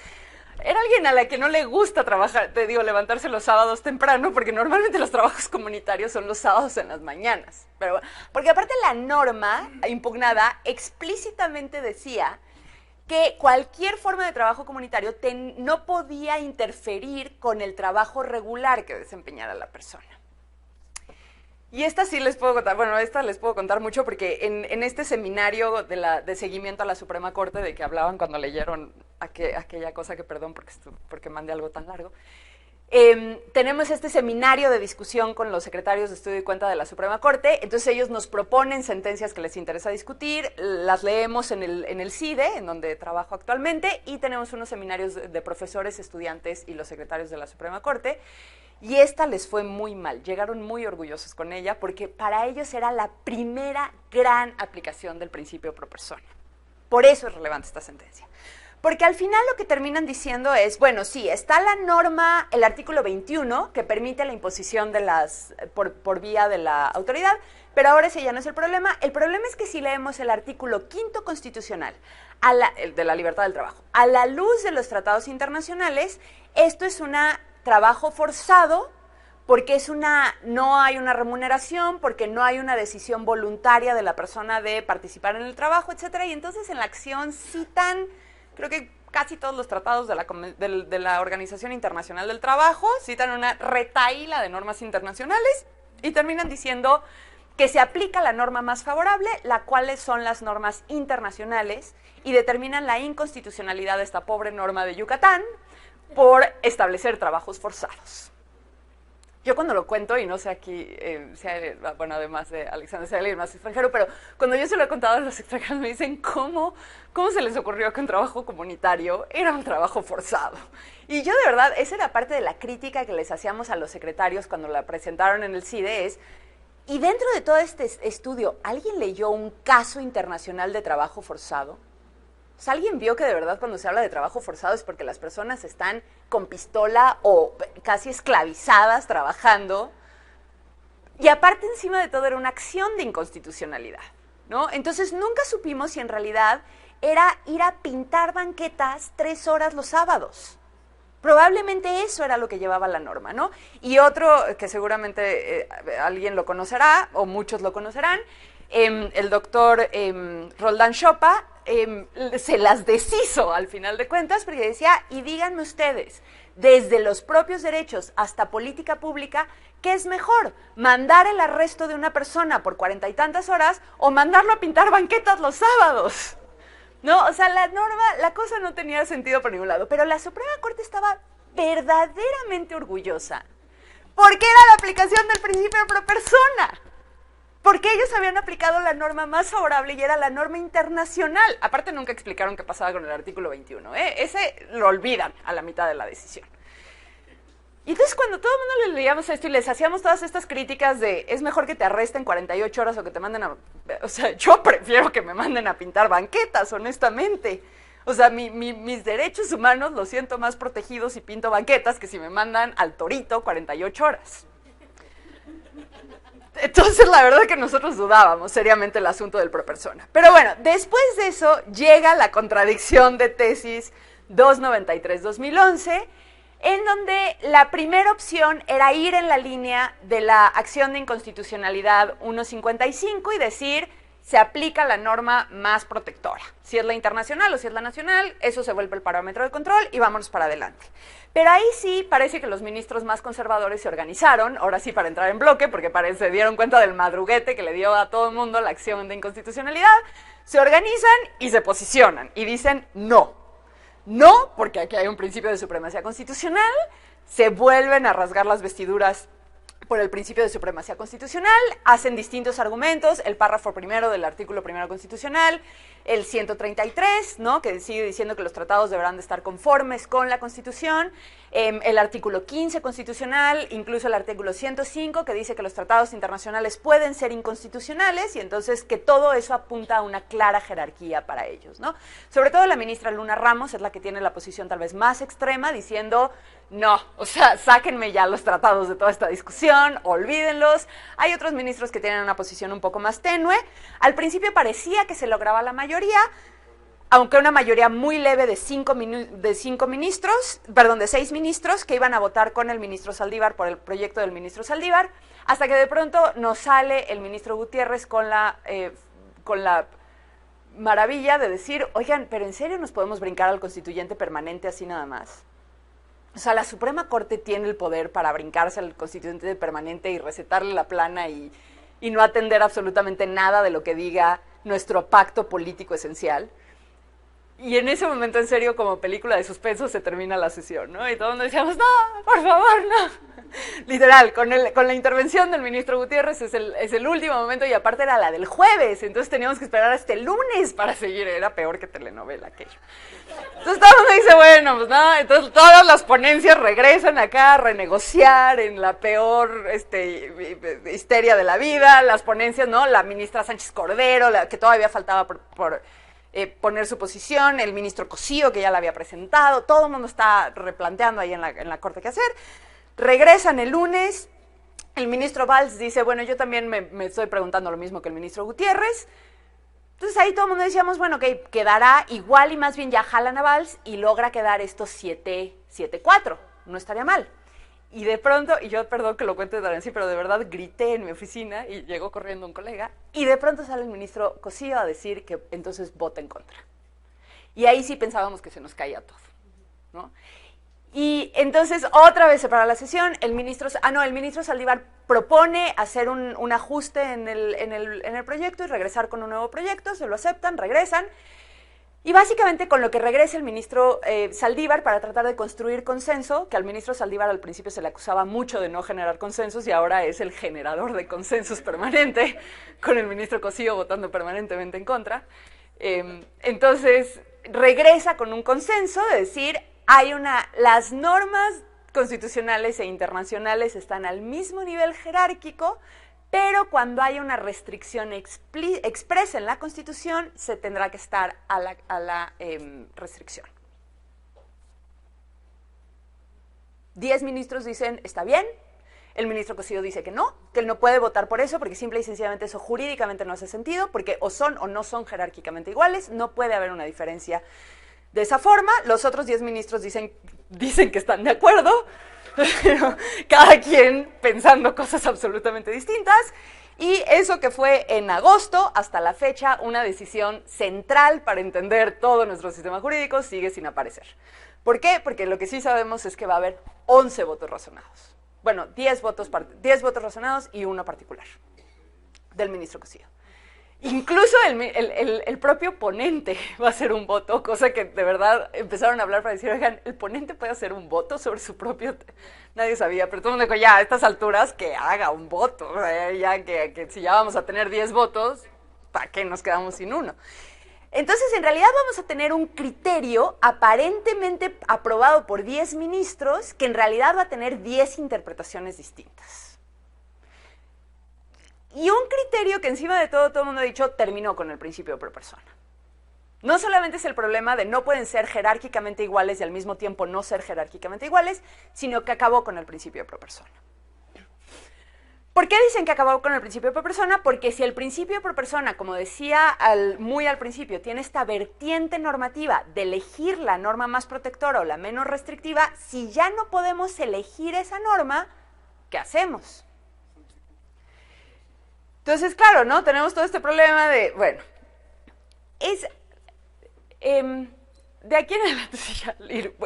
Speaker 2: era alguien a la que no le gusta trabajar, levantarse los sábados temprano, porque normalmente los trabajos comunitarios son los sábados en las mañanas. Pero, porque aparte la norma impugnada explícitamente decía que cualquier forma de trabajo comunitario no podía interferir con el trabajo regular que desempeñara la persona. Y esta sí les puedo contar, esta les puedo contar mucho porque en este seminario de seguimiento a la Suprema Corte de que hablaban cuando leyeron aquella cosa que, perdón porque mandé algo tan largo, tenemos este seminario de discusión con los secretarios de estudio y cuenta de la Suprema Corte. Entonces ellos nos proponen sentencias que les interesa discutir, las leemos en el CIDE, en donde trabajo actualmente, y tenemos unos seminarios de profesores, estudiantes y los secretarios de la Suprema Corte. Y esta les fue muy mal, llegaron muy orgullosos con ella porque para ellos era la primera gran aplicación del principio pro persona. Por eso es relevante esta sentencia. Porque al final lo que terminan diciendo es, bueno, sí, está la norma, el artículo 21, que permite la imposición de por vía de la autoridad, pero ahora ese ya no es el problema. El problema es que si leemos el artículo 5º constitucional, el de la libertad del trabajo, a la luz de los tratados internacionales, esto es un trabajo forzado porque no hay una remuneración, porque no hay una decisión voluntaria de la persona de participar en el trabajo, etcétera. Y entonces en la acción citan, creo que casi todos los tratados de la Organización Internacional del Trabajo, citan una retahíla de normas internacionales y terminan diciendo que se aplica la norma más favorable, las cuales son las normas internacionales, y determinan la inconstitucionalidad de esta pobre norma de Yucatán por establecer trabajos forzados. Yo cuando lo cuento, y no sé aquí, bueno, además de Alexander, si hay alguien más extranjero, pero cuando yo se lo he contado a los extranjeros me dicen, ¿cómo se les ocurrió que un trabajo comunitario era un trabajo forzado? Y yo de verdad, esa era parte de la crítica que les hacíamos a los secretarios cuando la presentaron en el CIDE, y dentro de todo este estudio, ¿alguien leyó un caso internacional de trabajo forzado? O sea, ¿alguien vio que de verdad cuando se habla de trabajo forzado es porque las personas están con pistola o casi esclavizadas trabajando? Y aparte, encima de todo, era una acción de inconstitucionalidad, ¿no? Entonces, nunca supimos si en realidad era ir a pintar banquetas 3 horas los sábados. Probablemente eso era lo que llevaba la norma, ¿no? Y otro que seguramente alguien lo conocerá, o muchos lo conocerán, el doctor Roldán Choppa, se las deshizo al final de cuentas, porque decía, y díganme ustedes, desde los propios derechos hasta política pública, ¿qué es mejor? ¿Mandar el arresto de una persona por 40 y tantas horas o mandarlo a pintar banquetas los sábados? No, o sea, la cosa no tenía sentido por ningún lado, pero la Suprema Corte estaba verdaderamente orgullosa, porque era la aplicación del principio pro persona. Porque ellos habían aplicado la norma más favorable y era la norma internacional. Aparte, nunca explicaron qué pasaba con el artículo 21. Ese lo olvidan a la mitad de la decisión. Y entonces, cuando todo el mundo les leíamos esto y les hacíamos todas estas críticas de es mejor que te arresten 48 horas o que te manden a... O sea, yo prefiero que me manden a pintar banquetas, honestamente. O sea, mis derechos humanos los siento más protegidos si pinto banquetas que si me mandan al torito 48 horas. Entonces, la verdad es que nosotros dudábamos seriamente el asunto del pro persona. Pero bueno, después de eso llega la contradicción de tesis 293-2011, en donde la primera opción era ir en la línea de la acción de inconstitucionalidad 155 y decir, se aplica la norma más protectora. Si es la internacional o si es la nacional, eso se vuelve el parámetro de control y vámonos para adelante. Pero ahí sí parece que los ministros más conservadores se organizaron, ahora sí para entrar en bloque, porque se dieron cuenta del madruguete que le dio a todo el mundo la acción de inconstitucionalidad, se organizan y se posicionan y dicen no. No, porque aquí hay un principio de supremacía constitucional, se vuelven a rasgar las vestiduras por el principio de supremacía constitucional, hacen distintos argumentos, el párrafo primero del artículo primero constitucional, el 133, ¿no?, que sigue diciendo que los tratados deberán de estar conformes con la Constitución, el artículo 15 constitucional, incluso el artículo 105, que dice que los tratados internacionales pueden ser inconstitucionales, y entonces que todo eso apunta a una clara jerarquía para ellos, ¿no? Sobre todo la ministra Luna Ramos es la que tiene la posición tal vez más extrema, diciendo, no, o sea, sáquenme ya los tratados de toda esta discusión, olvídenlos. Hay otros ministros que tienen una posición un poco más tenue. Al principio parecía que se lograba la mayoría, aunque una mayoría muy leve de 6 ministros que iban a votar con el ministro Saldívar por el proyecto del ministro Saldívar, hasta que de pronto nos sale el ministro Gutiérrez con la maravilla de decir, oigan, pero ¿en serio nos podemos brincar al constituyente permanente así nada más? O sea, la Suprema Corte tiene el poder para brincarse al constituyente permanente y recetarle la plana y no atender absolutamente nada de lo que diga nuestro pacto político esencial. Y en ese momento, en serio, como película de suspenso, se termina la sesión, ¿no? Y todo el mundo decíamos, no, por favor, no. Literal, con la intervención del ministro Gutiérrez es el último momento, y aparte era la del jueves, entonces teníamos que esperar hasta el lunes para seguir, era peor que telenovela aquello. Entonces todo el mundo dice, bueno, pues nada, entonces todas las ponencias regresan acá a renegociar en la peor histeria de la vida, las ponencias, ¿no? La ministra Sánchez Cordero, que todavía faltaba por poner su posición, el ministro Cosío, que ya la había presentado, todo el mundo está replanteando ahí en la Corte qué hacer. Regresan el lunes, el ministro Valls dice, bueno, yo también me estoy preguntando lo mismo que el ministro Gutiérrez. Entonces ahí todo el mundo decíamos, bueno, que quedará igual y más bien ya jalan a Valls y logra quedar estos 7-4, no estaría mal. y de pronto, y yo perdón que lo cuente tan así, pero de verdad grité en mi oficina y llegó corriendo un colega, y de pronto sale el ministro Cosío a decir que entonces vota en contra. Y ahí sí pensábamos que se nos caía todo, ¿no? Y entonces otra vez se para la sesión, el ministro Saldívar propone hacer un ajuste en el proyecto y regresar con un nuevo proyecto, se lo aceptan, regresan, y básicamente con lo que regresa el ministro Saldívar para tratar de construir consenso, que al ministro Saldívar al principio se le acusaba mucho de no generar consensos y ahora es el generador de consensos permanente, con el ministro Cosío votando permanentemente en contra, entonces regresa con un consenso de decir, las normas constitucionales e internacionales están al mismo nivel jerárquico, pero cuando hay una restricción expresa en la Constitución, se tendrá que estar a la restricción. 10 ministros dicen, está bien. El ministro Cosío dice que él no puede votar por eso, porque simple y sencillamente eso jurídicamente no hace sentido, porque o son o no son jerárquicamente iguales, no puede haber una diferencia de esa forma. Los otros 10 ministros dicen que están de acuerdo, cada quien pensando cosas absolutamente distintas, y eso que fue en agosto hasta la fecha una decisión central para entender todo nuestro sistema jurídico sigue sin aparecer. ¿Por qué? Porque lo que sí sabemos es que va a haber 11 votos razonados. Bueno, 10 votos razonados y uno particular del ministro Cosío. Incluso el propio ponente va a hacer un voto, cosa que de verdad empezaron a hablar para decir, oigan, el ponente puede hacer un voto sobre su propio... Nadie sabía, pero todo el mundo dijo, ya, a estas alturas que haga un voto, ya que si ya vamos a tener 10 votos, ¿para qué nos quedamos sin uno? Entonces, en realidad vamos a tener un criterio aparentemente aprobado por 10 ministros que en realidad va a tener 10 interpretaciones distintas. Y un criterio que encima de todo el mundo ha dicho, terminó con el principio pro persona. No solamente es el problema de no pueden ser jerárquicamente iguales y al mismo tiempo no ser jerárquicamente iguales, sino que acabó con el principio pro persona. ¿Por qué dicen que acabó con el principio pro persona? Porque si el principio pro persona, como decía muy al principio, tiene esta vertiente normativa de elegir la norma más protectora o la menos restrictiva, si ya no podemos elegir esa norma, ¿qué hacemos? Entonces, claro, ¿no? Tenemos todo este problema de, bueno, de aquí en adelante,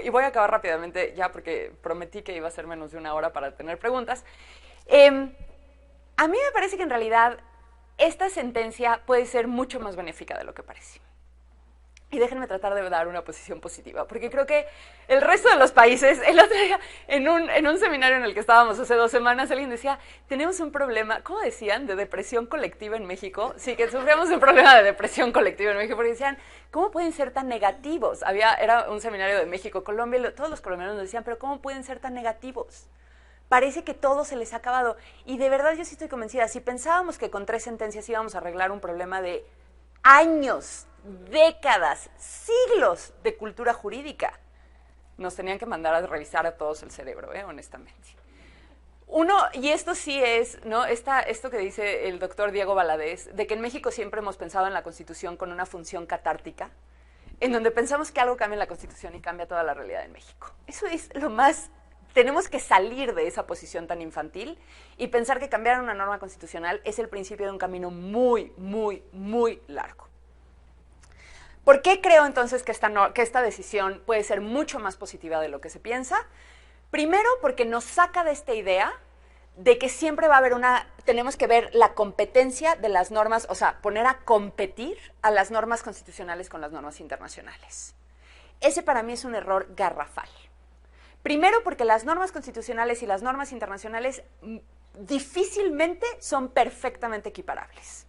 Speaker 2: y voy a acabar rápidamente ya porque prometí que iba a ser menos de una hora para tener preguntas. A mí me parece que en realidad esta sentencia puede ser mucho más benéfica de lo que parece. Y déjenme tratar de dar una posición positiva, porque creo que el resto de los países, el otro día, en un seminario en el que estábamos hace 2 semanas, alguien decía, tenemos un problema, ¿cómo decían? De depresión colectiva en México. Sí, que sufríamos un problema de depresión colectiva en México, porque decían, ¿cómo pueden ser tan negativos? Era un seminario de México, Colombia, y todos los colombianos nos decían, pero ¿cómo pueden ser tan negativos? Parece que todo se les ha acabado. Y de verdad yo sí estoy convencida, si pensábamos que con 3 sentencias íbamos a arreglar un problema de años, décadas, siglos de cultura jurídica, nos tenían que mandar a revisar a todos el cerebro, honestamente. Y esto sí es, ¿no? Esto que dice el doctor Diego Valadez, de que en México siempre hemos pensado en la Constitución con una función catártica, en donde pensamos que algo cambia en la Constitución y cambia toda la realidad en México. Eso es lo más... Tenemos que salir de esa posición tan infantil y pensar que cambiar una norma constitucional es el principio de un camino muy, muy, muy largo. ¿Por qué creo entonces que esta decisión puede ser mucho más positiva de lo que se piensa? Primero, porque nos saca de esta idea de que siempre va a haber tenemos que ver la competencia de las normas, o sea, poner a competir a las normas constitucionales con las normas internacionales. Ese para mí es un error garrafal. Primero, porque las normas constitucionales y las normas internacionales difícilmente son perfectamente equiparables.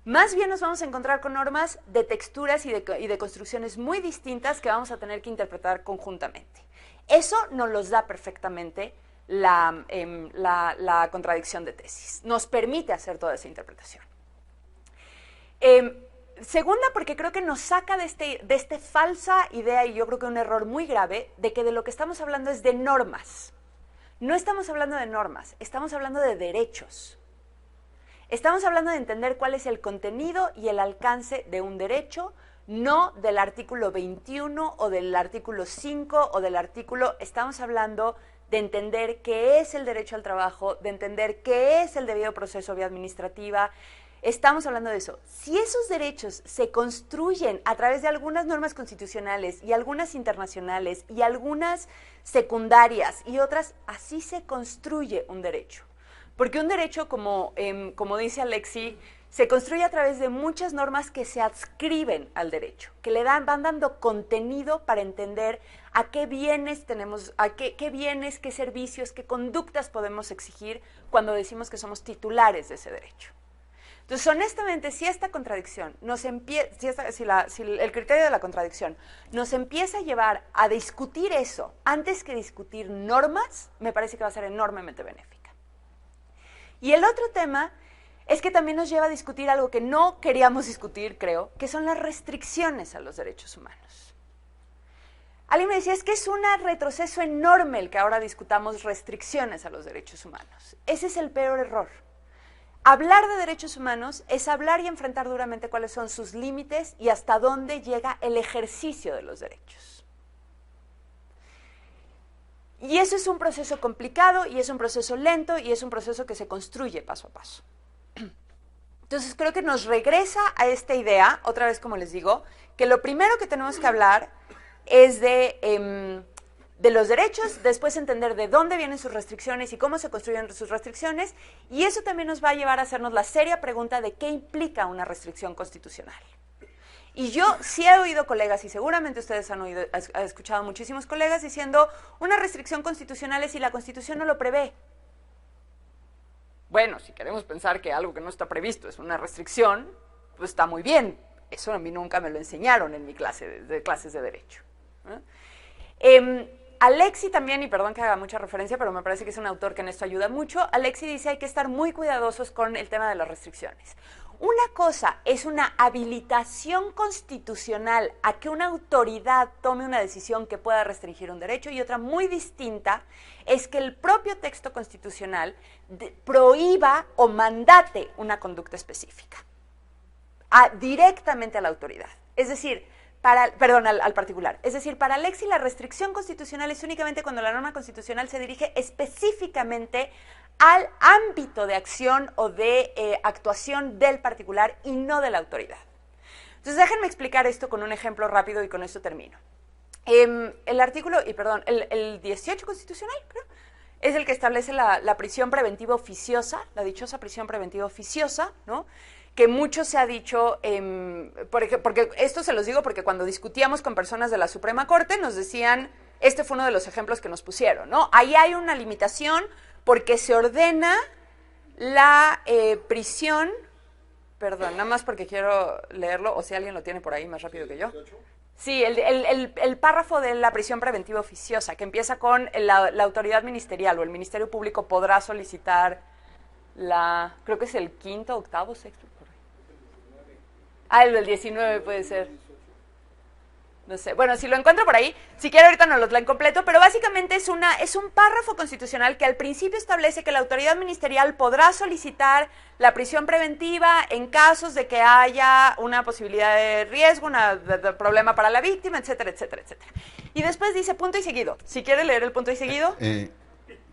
Speaker 2: Más bien nos vamos a encontrar con normas de texturas y de construcciones muy distintas que vamos a tener que interpretar conjuntamente. Eso nos los da perfectamente la contradicción de tesis. Nos permite hacer toda esa interpretación. Segunda, porque creo que nos saca de esta falsa idea, y yo creo que un error muy grave, de que de lo que estamos hablando es de normas. No estamos hablando de normas, estamos hablando de derechos. Estamos hablando de entender cuál es el contenido y el alcance de un derecho, no del artículo 21 o del artículo 5 o del artículo... Estamos hablando de entender qué es el derecho al trabajo, de entender qué es el debido proceso vía administrativa. Estamos hablando de eso. Si esos derechos se construyen a través de algunas normas constitucionales y algunas internacionales y algunas secundarias y otras, así se construye un derecho. Porque un derecho, como dice Alexi, se construye a través de muchas normas que se adscriben al derecho, que van dando contenido para entender a qué bienes tenemos, qué bienes, qué servicios, qué conductas podemos exigir cuando decimos que somos titulares de ese derecho. Entonces, honestamente, si esta contradicción si el criterio de la contradicción nos empieza a llevar a discutir eso antes que discutir normas, me parece que va a ser enormemente benéfica. Y el otro tema es que también nos lleva a discutir algo que no queríamos discutir, creo, que son las restricciones a los derechos humanos. Alguien me decía, es que es un retroceso enorme el que ahora discutamos restricciones a los derechos humanos. Ese es el peor error. Hablar de derechos humanos es hablar y enfrentar duramente cuáles son sus límites y hasta dónde llega el ejercicio de los derechos. Y eso es un proceso complicado, y es un proceso lento, y es un proceso que se construye paso a paso. Entonces creo que nos regresa a esta idea, otra vez como les digo, que lo primero que tenemos que hablar es de los derechos, después entender de dónde vienen sus restricciones y cómo se construyen sus restricciones, y eso también nos va a llevar a hacernos la seria pregunta de qué implica una restricción constitucional. Y yo sí he oído colegas, y seguramente ustedes han escuchado muchísimos colegas diciendo, una restricción constitucional es si la Constitución no lo prevé. Bueno, si queremos pensar que algo que no está previsto es una restricción, pues está muy bien. Eso a mí nunca me lo enseñaron en mi clase de clases de Derecho. Alexi también, y perdón que haga mucha referencia, pero me parece que es un autor que en esto ayuda mucho, Alexi dice hay que estar muy cuidadosos con el tema de las restricciones. Una cosa es una habilitación constitucional a que una autoridad tome una decisión que pueda restringir un derecho, y otra muy distinta es que el propio texto constitucional prohíba o mandate una conducta específica directamente a la autoridad. Es decir, al particular. Es decir, para Alexi la restricción constitucional es únicamente cuando la norma constitucional se dirige específicamente al ámbito de acción o de actuación del particular y no de la autoridad. Entonces déjenme explicar esto con un ejemplo rápido y con esto termino. El artículo, el 18 constitucional, creo, es el que establece la prisión preventiva oficiosa, la dichosa prisión preventiva oficiosa, ¿no? Que mucho se ha dicho, porque esto se los digo porque cuando discutíamos con personas de la Suprema Corte nos decían, este fue uno de los ejemplos que nos pusieron, ¿no? Ahí hay una limitación porque se ordena la prisión, nada más porque quiero leerlo, o si alguien lo tiene por ahí más rápido que yo. Sí, el párrafo de la prisión preventiva oficiosa, que empieza con la autoridad ministerial o el Ministerio Público podrá solicitar creo que es el quinto, octavo, sexto. El del 19 puede ser. No sé. Bueno, si lo encuentro por ahí, si quiero ahorita no lo leo en completo, pero básicamente es un párrafo constitucional que al principio establece que la autoridad ministerial podrá solicitar la prisión preventiva en casos de que haya una posibilidad de riesgo, de problema para la víctima, etcétera, etcétera, etcétera. Y después dice punto y seguido. Si quiere leer el punto y seguido.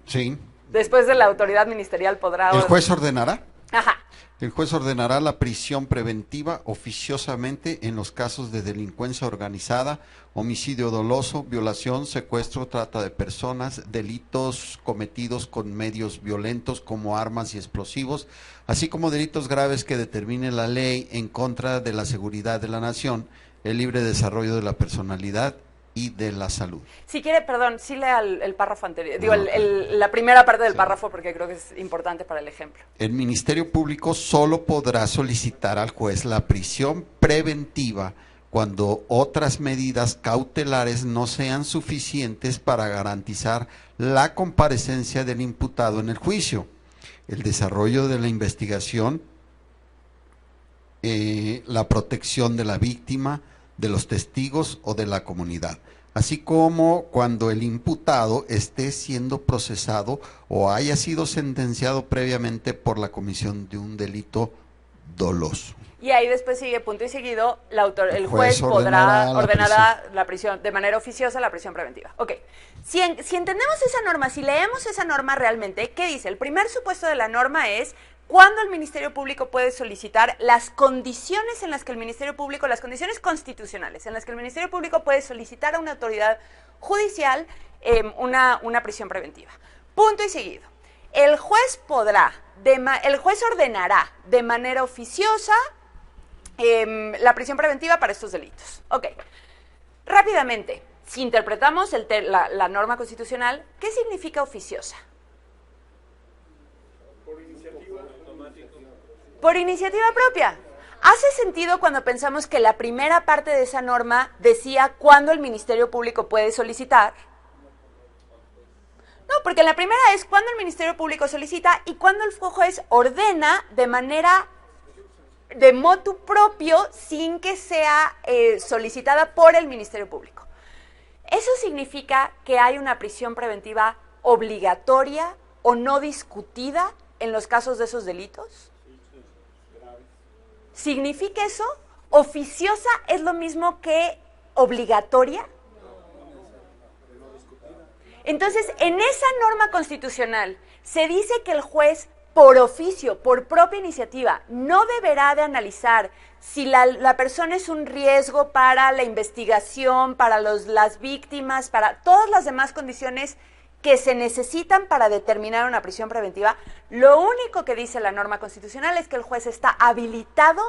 Speaker 3: Sí.
Speaker 2: Después de la autoridad ministerial podrá...
Speaker 3: ¿El juez ordenará?
Speaker 2: Ajá.
Speaker 3: El juez ordenará la prisión preventiva oficiosamente en los casos de delincuencia organizada, homicidio doloso, violación, secuestro, trata de personas, delitos cometidos con medios violentos como armas y explosivos, así como delitos graves que determine la ley en contra de la seguridad de la nación, el libre desarrollo de la personalidad y de la salud.
Speaker 2: Si quiere, sí lea el párrafo anterior, la primera parte del párrafo porque creo que es importante para el ejemplo.
Speaker 3: El Ministerio Público solo podrá solicitar al juez la prisión preventiva cuando otras medidas cautelares no sean suficientes para garantizar la comparecencia del imputado en el juicio, el desarrollo de la investigación, la protección de la víctima, de los testigos o de la comunidad, así como cuando el imputado esté siendo procesado o haya sido sentenciado previamente por la comisión de un delito doloso.
Speaker 2: Y ahí después sigue punto y seguido, el juez
Speaker 3: ordenará
Speaker 2: la prisión de manera oficiosa, la prisión preventiva. Ok, si entendemos esa norma, si leemos esa norma realmente, ¿qué dice? El primer supuesto de la norma es cuando el Ministerio Público puede solicitar las condiciones en las que el Ministerio Público, las condiciones constitucionales, en las que el Ministerio Público puede solicitar a una autoridad judicial una prisión preventiva. Punto y seguido. El juez ordenará de manera oficiosa la prisión preventiva para estos delitos. Ok, rápidamente, si interpretamos la norma constitucional, ¿qué significa oficiosa? Por iniciativa propia. ¿Hace sentido cuando pensamos que la primera parte de esa norma decía cuándo el Ministerio Público puede solicitar? No, porque la primera es cuando el Ministerio Público solicita y cuando el juez ordena de motu propio sin que sea solicitada por el Ministerio Público. Eso significa que hay una prisión preventiva obligatoria o no discutida en los casos de esos delitos. ¿Significa eso? ¿Oficiosa es lo mismo que obligatoria? Entonces, en esa norma constitucional se dice que el juez, por oficio, por propia iniciativa, no deberá de analizar si la persona es un riesgo para la investigación, para las víctimas, para todas las demás condiciones que se necesitan para determinar una prisión preventiva. Lo único que dice la norma constitucional es que el juez está habilitado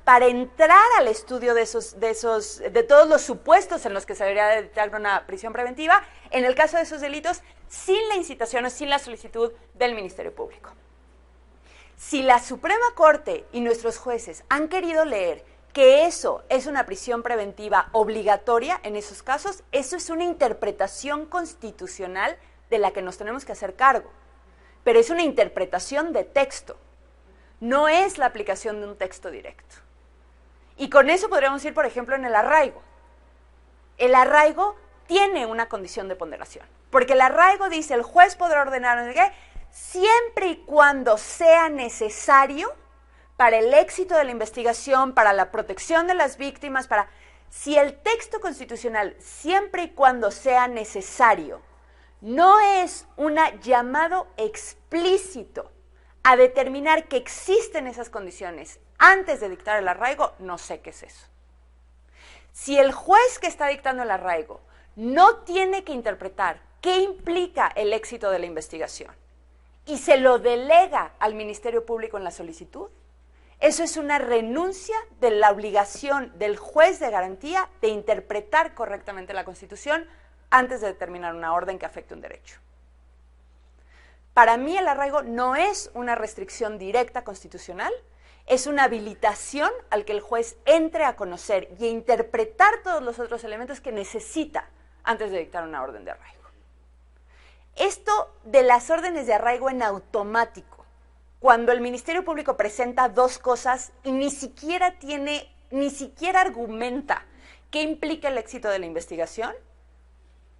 Speaker 2: para entrar al estudio de todos los supuestos en los que se debería de dictar una prisión preventiva, en el caso de esos delitos, sin la incitación o sin la solicitud del Ministerio Público. Si la Suprema Corte y nuestros jueces han querido leer que eso es una prisión preventiva obligatoria en esos casos, eso es una interpretación constitucional de la que nos tenemos que hacer cargo. Pero es una interpretación de texto, no es la aplicación de un texto directo. Y con eso podríamos ir, por ejemplo, en el arraigo. El arraigo tiene una condición de ponderación, porque el arraigo dice el juez podrá ordenar siempre y cuando sea necesario para el éxito de la investigación, para la protección de las víctimas, si el texto constitucional, siempre y cuando sea necesario, no es un llamado explícito a determinar que existen esas condiciones antes de dictar el arraigo, no sé qué es eso. Si el juez que está dictando el arraigo no tiene que interpretar qué implica el éxito de la investigación y se lo delega al Ministerio Público en la solicitud, eso es una renuncia de la obligación del juez de garantía de interpretar correctamente la Constitución antes de determinar una orden que afecte un derecho. Para mí el arraigo no es una restricción directa constitucional, es una habilitación al que el juez entre a conocer y a interpretar todos los otros elementos que necesita antes de dictar una orden de arraigo. Esto de las órdenes de arraigo en automático, cuando el Ministerio Público presenta dos cosas y ni siquiera argumenta qué implica el éxito de la investigación,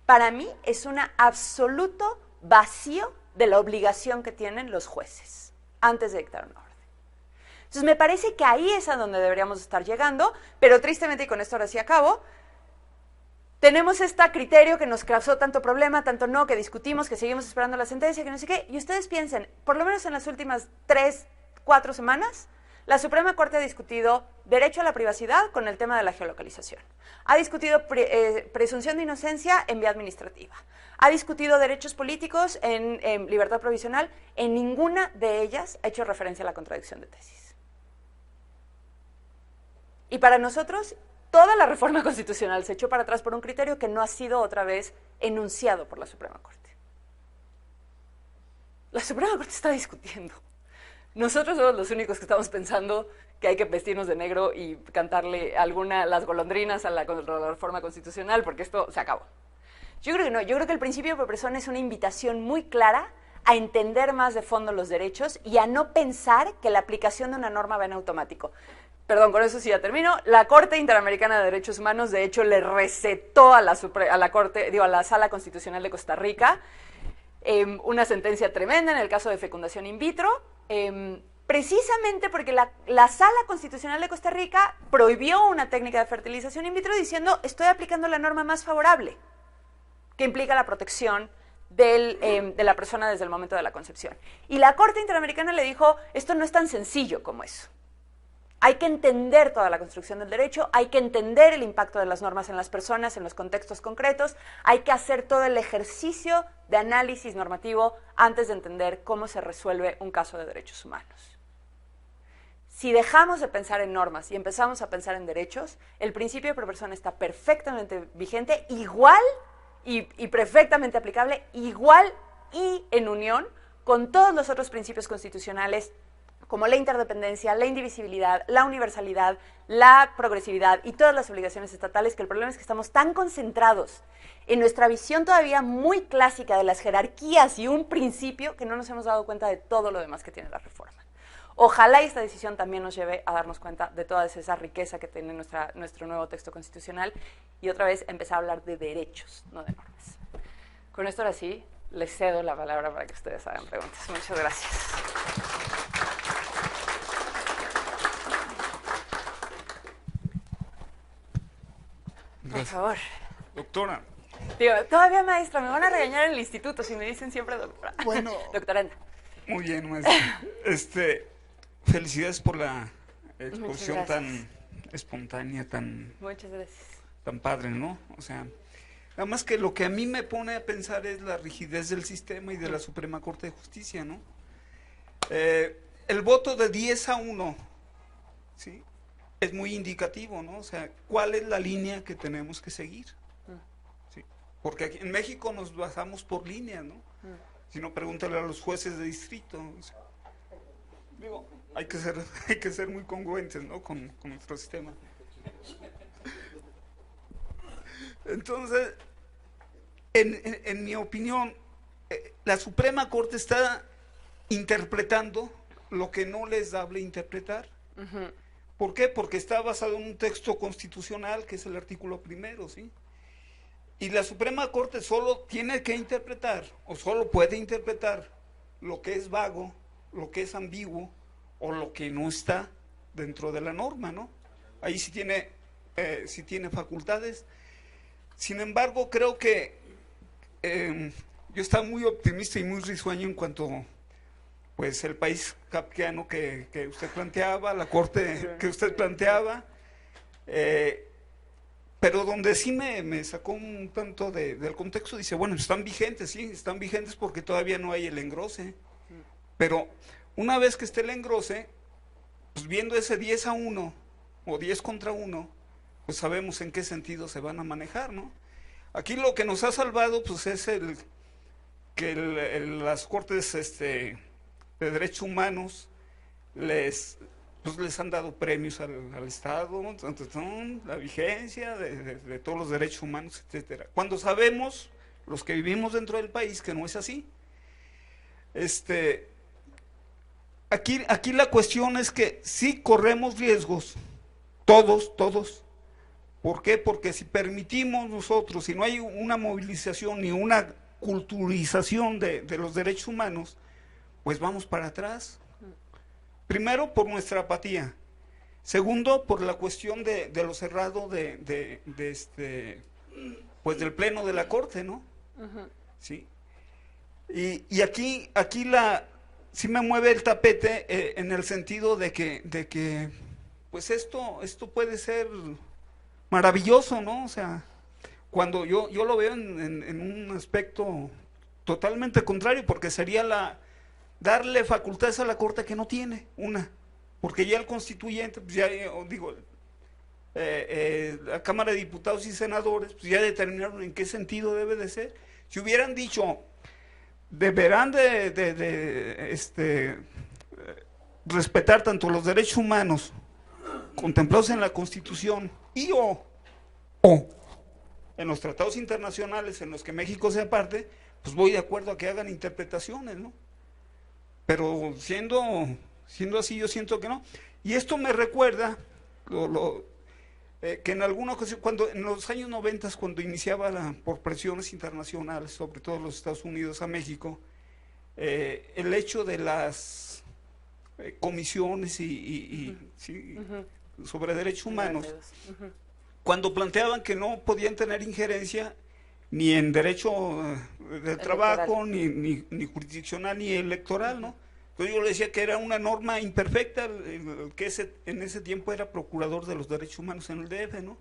Speaker 2: para mí es un absoluto vacío de la obligación que tienen los jueces antes de dictar una orden. Entonces me parece que ahí es a donde deberíamos estar llegando, pero tristemente, y con esto ahora sí acabo, tenemos este criterio que nos causó tanto problema, tanto no, que discutimos, que seguimos esperando la sentencia, que no sé qué, y ustedes piensen, por lo menos en las últimas 3, 4 semanas, la Suprema Corte ha discutido derecho a la privacidad con el tema de la geolocalización. Ha discutido presunción de inocencia en vía administrativa. Ha discutido derechos políticos en libertad provisional. En ninguna de ellas ha hecho referencia a la contradicción de tesis. Y para nosotros, toda la reforma constitucional se echó para atrás por un criterio que no ha sido otra vez enunciado por la Suprema Corte. La Suprema Corte está discutiendo. Nosotros somos los únicos que estamos pensando que hay que vestirnos de negro y cantarle las golondrinas a la reforma constitucional, porque esto se acabó. Yo creo que no, yo creo que el principio de persona es una invitación muy clara a entender más de fondo los derechos y a no pensar que la aplicación de una norma va en automático. Perdón, con eso sí ya termino. La Corte Interamericana de Derechos Humanos, de hecho, le recetó a la Sala Constitucional de Costa Rica una sentencia tremenda en el caso de fecundación in vitro, precisamente porque la Sala Constitucional de Costa Rica prohibió una técnica de fertilización in vitro diciendo estoy aplicando la norma más favorable, que implica la protección de la persona desde el momento de la concepción. Y la Corte Interamericana le dijo, esto no es tan sencillo como eso. Hay que entender toda la construcción del derecho, hay que entender el impacto de las normas en las personas, en los contextos concretos, hay que hacer todo el ejercicio de análisis normativo antes de entender cómo se resuelve un caso de derechos humanos. Si dejamos de pensar en normas y empezamos a pensar en derechos, el principio de pro persona está perfectamente vigente, igual y perfectamente aplicable, igual y en unión con todos los otros principios constitucionales como la interdependencia, la indivisibilidad, la universalidad, la progresividad y todas las obligaciones estatales, que el problema es que estamos tan concentrados en nuestra visión todavía muy clásica de las jerarquías y un principio que no nos hemos dado cuenta de todo lo demás que tiene la reforma. Ojalá esta decisión también nos lleve a darnos cuenta de toda esa riqueza que tiene nuestro nuevo texto constitucional y otra vez empezar a hablar de derechos, no de normas. Con esto ahora sí, les cedo la palabra para que ustedes hagan preguntas. Muchas gracias. Por favor.
Speaker 4: Doctora.
Speaker 2: Digo, todavía maestra, me van a regañar en el instituto si me dicen siempre doctora.
Speaker 4: Bueno.
Speaker 2: Doctoranda.
Speaker 4: Muy bien, maestra. Felicidades por la exposición tan espontánea,
Speaker 2: Muchas gracias.
Speaker 4: tan padre, ¿no? O sea, nada más que lo que a mí me pone a pensar es la rigidez del sistema y de la Suprema Corte de Justicia, ¿no? El voto de 10-1, ¿sí? Es muy indicativo, ¿no? O sea, ¿cuál es la línea que tenemos que seguir? ¿Sí? Porque aquí en México nos basamos por líneas, ¿no? Si no, pregúntale a los jueces de distrito. O sea, digo, hay que ser muy congruentes, ¿no? Con nuestro sistema. Entonces, en mi opinión, la Suprema Corte está interpretando lo que no les hable interpretar. ¿Por qué? Porque está basado en un texto constitucional que es el artículo 1, ¿sí? Y la Suprema Corte solo tiene que interpretar, o solo puede interpretar, lo que es vago, lo que es ambiguo, o lo que no está dentro de la norma, ¿no? Ahí sí tiene facultades. Sin embargo, creo que yo estaba muy optimista y muy risueño en cuanto, pues, el país kafkiano que usted planteaba, la Corte que usted planteaba, pero donde sí me sacó un tanto del contexto, dice, bueno, están vigentes, sí, están vigentes porque todavía no hay el engrose, pero una vez que esté el engrose, pues viendo ese 10-1 o 10-1, pues sabemos en qué sentido se van a manejar, ¿no? Aquí lo que nos ha salvado, pues, es que las Cortes de Derechos Humanos les han dado premios al Estado, la vigencia de todos los derechos humanos, etcétera. Cuando sabemos, los que vivimos dentro del país, que no es así. Aquí la cuestión es que sí corremos riesgos, todos. ¿Por qué? Porque si permitimos nosotros, si no hay una movilización ni una culturización de los derechos humanos, pues vamos para atrás. Primero, por nuestra apatía. Segundo, por la cuestión de lo cerrado pues del pleno de la Corte, ¿no? ¿Sí? Y aquí sí me mueve el tapete en el sentido de que pues esto puede ser maravilloso, ¿no? O sea, cuando yo lo veo en un aspecto totalmente contrario, porque sería darle facultades a la Corte que no tiene, porque ya el constituyente, pues ya digo, la Cámara de Diputados y Senadores, pues ya determinaron en qué sentido debe de ser. Si hubieran dicho, deberán respetar tanto los derechos humanos contemplados en la Constitución y o en los tratados internacionales en los que México sea parte, pues voy de acuerdo a que hagan interpretaciones, ¿no? Pero siendo así, yo siento que no. Y esto me recuerda que en alguna ocasión, en los años 90, cuando iniciaba por presiones internacionales, sobre todo los Estados Unidos a México, el hecho de las comisiones sí, sobre derechos humanos,
Speaker 2: Ujú.
Speaker 4: cuando planteaban que no podían tener injerencia ni en derecho del trabajo, ni jurisdiccional, ni electoral, ¿no? Entonces yo le decía que era una norma imperfecta, el que en ese tiempo era procurador de los derechos humanos en el DF, ¿no?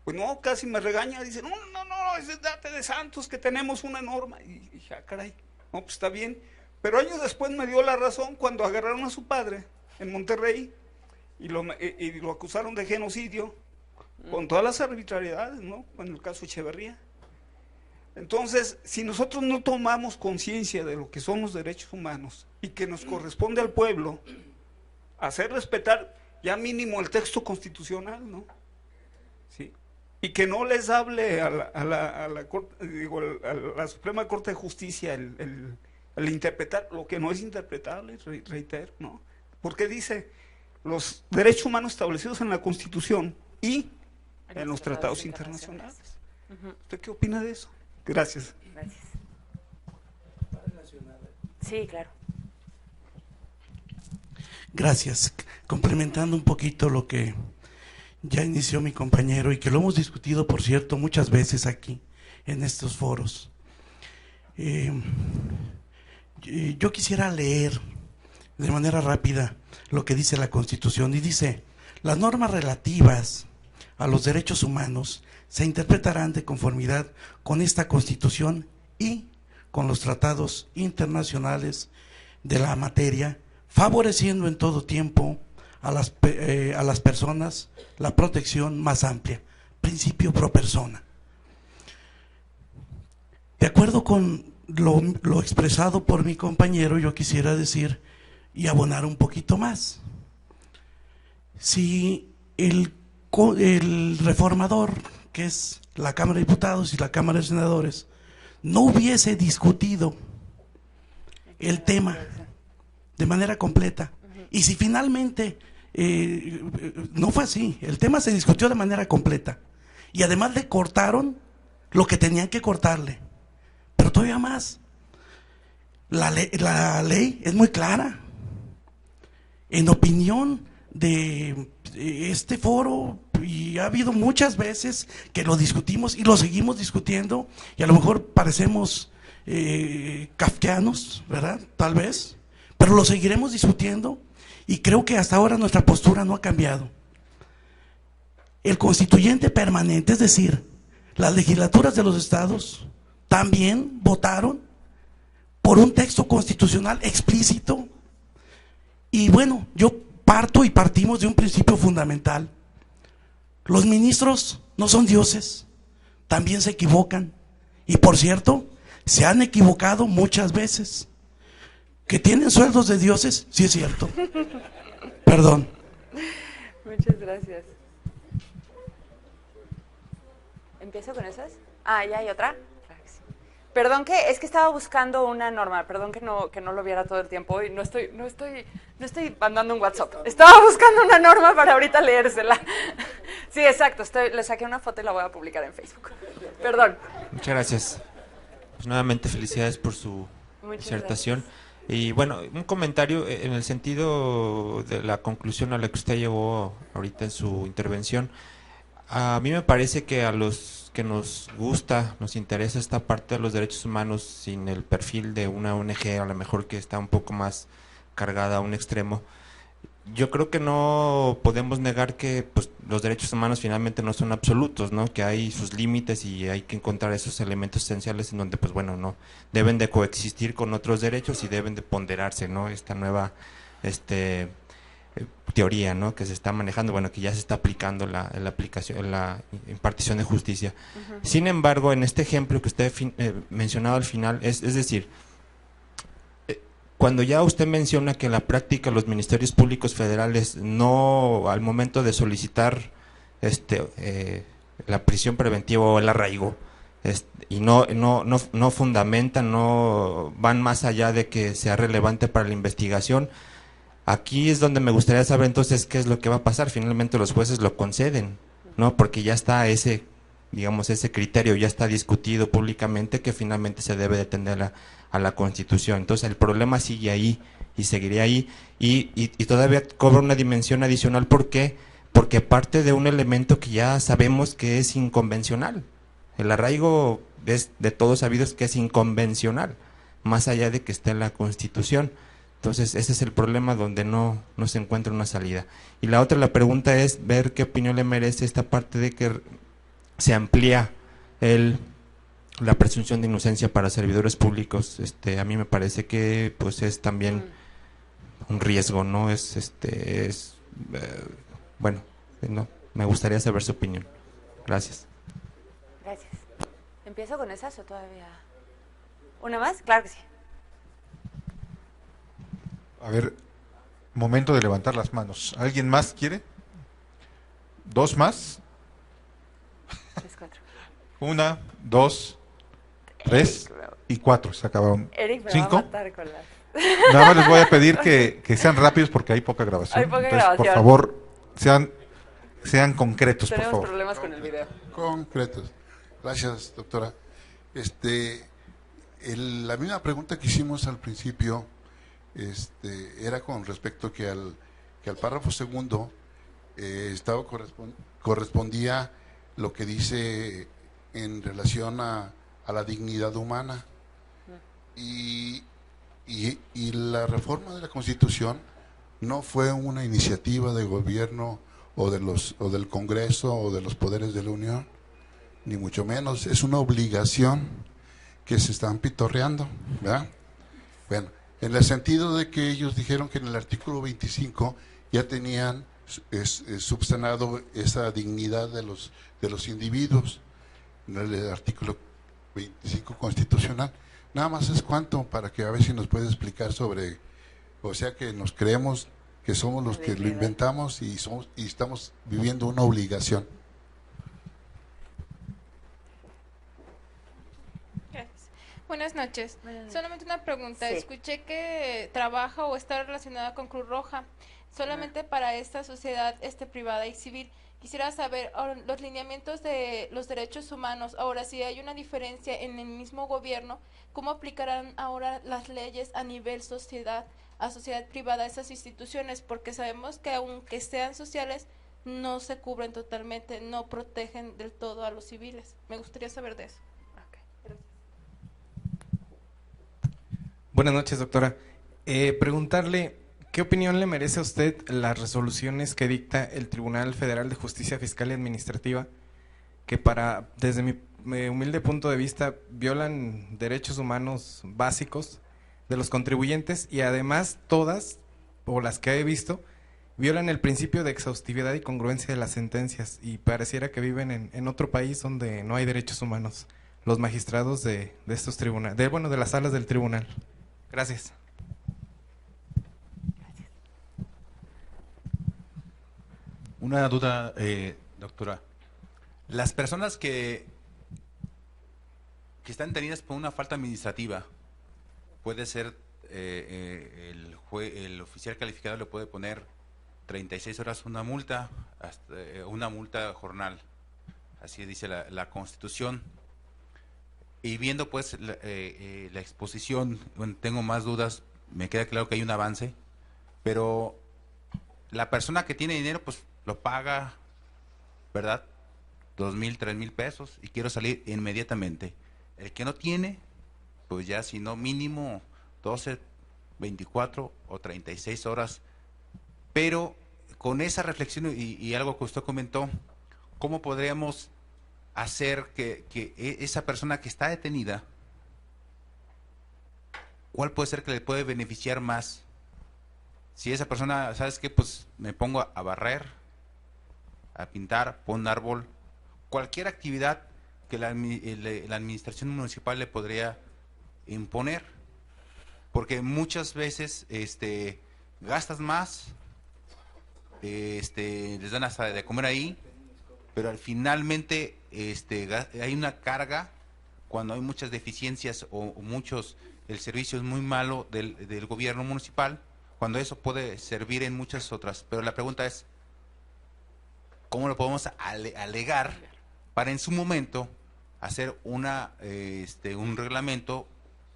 Speaker 4: Pues no, casi me regaña, dice, no, es date de santos que tenemos una norma. Y dije, caray, no, pues está bien. Pero años después me dio la razón cuando agarraron a su padre en Monterrey y lo acusaron de genocidio con todas las arbitrariedades, ¿no? En el caso Echeverría. Entonces, si nosotros no tomamos conciencia de lo que son los derechos humanos y que nos corresponde al pueblo hacer respetar ya mínimo el texto constitucional, ¿no? ¿Sí? Y que no les hable a la Suprema Corte de Justicia el interpretar lo que no es interpretable, reitero, ¿no? Porque dice los derechos humanos establecidos en la Constitución y en los tratados internacionales. ¿Usted qué opina de eso? Gracias.
Speaker 2: Gracias. Sí, claro.
Speaker 5: Gracias. Complementando un poquito lo que ya inició mi compañero y que lo hemos discutido, por cierto, muchas veces aquí en estos foros. Yo quisiera leer de manera rápida lo que dice la Constitución y dice: las normas relativas a los derechos humanos se interpretarán de conformidad con esta Constitución y con los tratados internacionales de la materia, favoreciendo en todo tiempo a las personas la protección más amplia, principio pro persona. De acuerdo con lo expresado por mi compañero, yo quisiera decir y abonar un poquito más. Si el reformador, que es la Cámara de Diputados y la Cámara de Senadores, no hubiese discutido el tema de manera completa, y si finalmente no fue así, el tema se discutió de manera completa, y además le cortaron lo que tenían que cortarle, pero todavía más, la ley es muy clara. En opinión de este foro, y ha habido muchas veces que lo discutimos y lo seguimos discutiendo, y a lo mejor parecemos kafkianos, ¿verdad? Tal vez, pero lo seguiremos discutiendo, y creo que hasta ahora nuestra postura no ha cambiado. El constituyente permanente, es decir, las legislaturas de los estados, también votaron por un texto constitucional explícito. Y bueno, yo partimos de un principio fundamental. Los ministros no son dioses, también se equivocan. Y por cierto, se han equivocado muchas veces. ¿Que tienen sueldos de dioses? Sí es cierto. Perdón.
Speaker 2: Muchas gracias. ¿Empiezo con esas? Ah, ¿ya hay otra? Perdón es que estaba buscando una norma, perdón que no lo viera todo el tiempo y no estoy mandando un WhatsApp. Estaba buscando una norma para ahorita leérsela. Sí, exacto, le saqué una foto y la voy a publicar en Facebook. Perdón.
Speaker 6: Muchas gracias. Pues nuevamente felicidades por su disertación. Gracias. Y bueno, un comentario en el sentido de la conclusión a la que usted llegó ahorita en su intervención. A mí me parece que a los que nos gusta, nos interesa esta parte de los derechos humanos sin el perfil de una ONG, a lo mejor que está un poco más cargada a un extremo, yo creo que no podemos negar que pues, los derechos humanos finalmente no son absolutos, ¿no? Que hay sus límites y hay que encontrar esos elementos esenciales en donde, pues bueno, no deben de coexistir con otros derechos y deben de ponderarse, ¿no? Esta nueva teoría, ¿no? Que se está manejando, bueno, que ya se está aplicando la impartición de justicia. Sin embargo, en este ejemplo que usted mencionado al final, es decir, cuando ya usted menciona que en la práctica los ministerios públicos federales no, al momento de solicitar la prisión preventiva o el arraigo, y no fundamentan, no van más allá de que sea relevante para la investigación, aquí es donde me gustaría saber entonces qué es lo que va a pasar. Finalmente los jueces lo conceden, ¿no? Porque ya está ese criterio, ya está discutido públicamente que finalmente se debe de atender a la Constitución. Entonces el problema sigue ahí y seguiría ahí, y todavía cobra una dimensión adicional. ¿Por qué? Porque parte de un elemento que ya sabemos que es inconvencional. El arraigo es de todos sabidos que es inconvencional, más allá de que esté en la Constitución. Entonces ese es el problema donde no se encuentra una salida. Y la pregunta es ver qué opinión le merece esta parte de que se amplía la presunción de inocencia para servidores públicos. A mí me parece que pues es también un riesgo, ¿no? Bueno, no, me gustaría saber su opinión. Gracias.
Speaker 2: Gracias. ¿Empiezo con esas o todavía? ¿Una más? Claro que sí.
Speaker 1: A ver, momento de levantar las manos. ¿Alguien más quiere? ¿Dos más?
Speaker 2: 3, 4.
Speaker 1: 1, 2, 3 y 4. Se acabaron.
Speaker 2: Eric me
Speaker 1: 5.
Speaker 2: va a matar con las...
Speaker 1: Nada más les voy a pedir que sean rápidos porque hay poca grabación.
Speaker 2: Hay poca
Speaker 1: Entonces,
Speaker 2: grabación.
Speaker 1: por favor, sean concretos, por
Speaker 2: Tenemos
Speaker 1: favor.
Speaker 2: problemas con el video.
Speaker 7: Concretos. Gracias, doctora. La misma pregunta que hicimos al principio era con respecto que al párrafo segundo correspondía lo que dice en relación a la dignidad humana. Y la reforma de la Constitución no fue una iniciativa de gobierno o del Congreso o de los poderes de la Unión, ni mucho menos. Es una obligación que se están pitorreando, ¿verdad? Bueno, en el sentido de que ellos dijeron que en el artículo 25 ya tenían subsanado esa dignidad de los individuos, en el artículo 25 constitucional. Nada más es cuánto, para que a ver si nos puede explicar sobre, o sea, que nos creemos que somos los que lo inventamos y estamos viviendo una obligación.
Speaker 8: Gracias. Buenas noches. Solamente una pregunta.
Speaker 2: Sí.
Speaker 8: Escuché que trabaja o está relacionada con Cruz Roja, solamente para esta sociedad privada y civil. Quisiera saber los lineamientos de los derechos humanos. Ahora, si hay una diferencia en el mismo gobierno, ¿cómo aplicarán ahora las leyes a nivel sociedad privada a esas instituciones? Porque sabemos que aunque sean sociales, no se cubren totalmente, no protegen del todo a los civiles. Me gustaría saber de eso.
Speaker 9: Buenas noches, doctora. Preguntarle, ¿qué opinión le merece a usted las resoluciones que dicta el Tribunal Federal de Justicia Fiscal y Administrativa, que desde mi humilde punto de vista, violan derechos humanos básicos de los contribuyentes y además todas, o las que he visto, violan el principio de exhaustividad y congruencia de las sentencias y pareciera que viven en otro país donde no hay derechos humanos los magistrados de estos tribunales, de las salas del tribunal? Gracias.
Speaker 10: Una duda, doctora. Las personas que están detenidas por una falta administrativa, puede ser el oficial calificado le puede poner 36 horas una multa, hasta, una multa jornal, así dice la Constitución. Y viendo pues la exposición, bueno, tengo más dudas, me queda claro que hay un avance, pero la persona que tiene dinero pues lo paga, ¿verdad? 2,000, 3,000 pesos y quiero salir inmediatamente. El que no tiene, pues ya si no mínimo 12, 24 o 36 horas. Pero con esa reflexión y algo que usted comentó, ¿cómo podríamos hacer que esa persona que está detenida, cuál puede ser que le puede beneficiar más? Si esa persona, ¿sabes qué? Pues me pongo a barrer, a pintar, poner un árbol, cualquier actividad que la administración municipal le podría imponer, porque muchas veces gastas más, les dan hasta de comer ahí, pero finalmente hay una carga cuando hay muchas deficiencias o el servicio es muy malo del gobierno municipal, cuando eso puede servir en muchas otras. Pero la pregunta es, ¿cómo lo podemos alegar para en su momento hacer un reglamento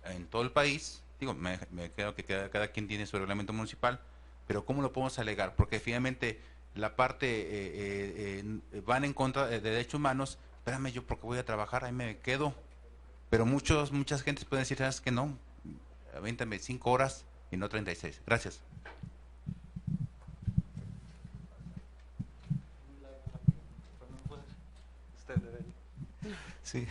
Speaker 10: en todo el país digo, me creo que cada quien tiene su reglamento municipal, pero ¿cómo lo podemos alegar? Porque finalmente la parte van en contra de derechos humanos. Espérame, yo porque voy a trabajar, ahí me quedo. Pero muchas gentes pueden decir, ¿sabes que no? Avéntame 5 horas y no 36. Gracias.
Speaker 11: Sí.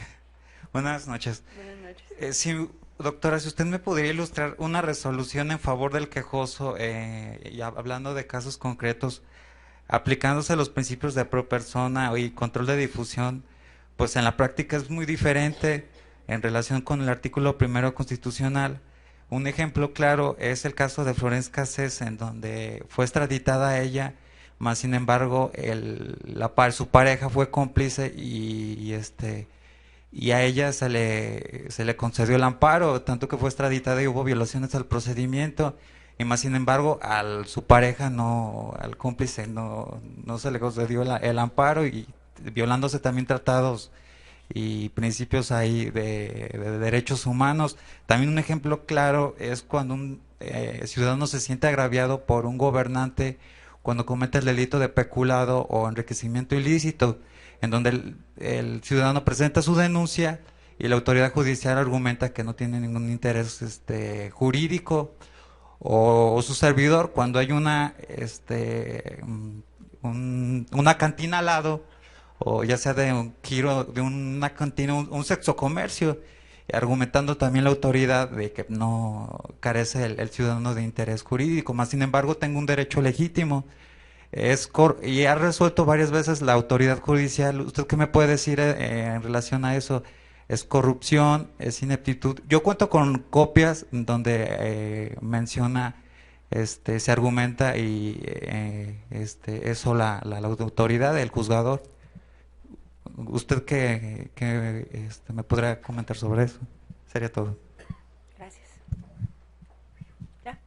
Speaker 11: Buenas noches.
Speaker 2: Buenas noches.
Speaker 11: Sí, doctora, si usted me podría ilustrar una resolución en favor del quejoso, y hablando de casos concretos, aplicándose los principios de pro persona y control de difusión, pues en la práctica es muy diferente en relación con el artículo 1 constitucional. Un ejemplo claro es el caso de Florence Cassés, en donde fue extraditada ella, más sin embargo su pareja fue cómplice y a ella se le concedió el amparo, tanto que fue extraditada y hubo violaciones al procedimiento, y más sin embargo su pareja al cómplice no se le concedió el amparo, y violándose también tratados y principios ahí de derechos humanos. También un ejemplo claro es cuando un ciudadano se siente agraviado por un gobernante cuando comete el delito de peculado o enriquecimiento ilícito, en donde el ciudadano presenta su denuncia y la autoridad judicial argumenta que no tiene ningún interés jurídico, o su servidor cuando hay una cantina al lado, o ya sea de un giro de una cantina, un sexo comercio, argumentando también la autoridad de que no carece el ciudadano de interés jurídico, más sin embargo tengo un derecho legítimo. Y ha resuelto varias veces la autoridad judicial. ¿Usted qué me puede decir en relación a eso? ¿Es corrupción? ¿Es ineptitud? Yo cuento con copias donde menciona, se argumenta y eso la autoridad, el juzgador. ¿Usted qué me podrá comentar sobre eso? Sería todo.
Speaker 2: Gracias. ¿Ya?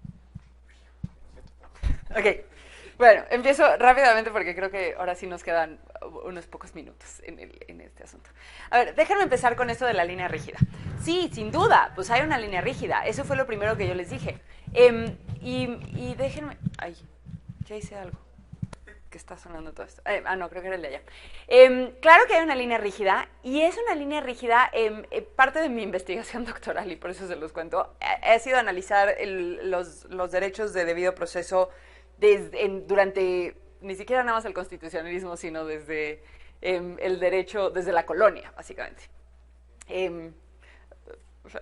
Speaker 2: Ok. Bueno, empiezo rápidamente porque creo que ahora sí nos quedan unos pocos minutos en este asunto. A ver, déjenme empezar con esto de la línea rígida. Sí, sin duda, pues hay una línea rígida. Eso fue lo primero que yo les dije. Y déjenme... Ay, ya hice algo. Que está sonando todo esto. No, creo que era el de allá. Claro que hay una línea rígida, y es una línea rígida, parte de mi investigación doctoral, y por eso se los cuento, ha sido analizar los derechos de debido proceso durante, ni siquiera nada más el constitucionalismo, sino desde el derecho, desde la colonia, básicamente.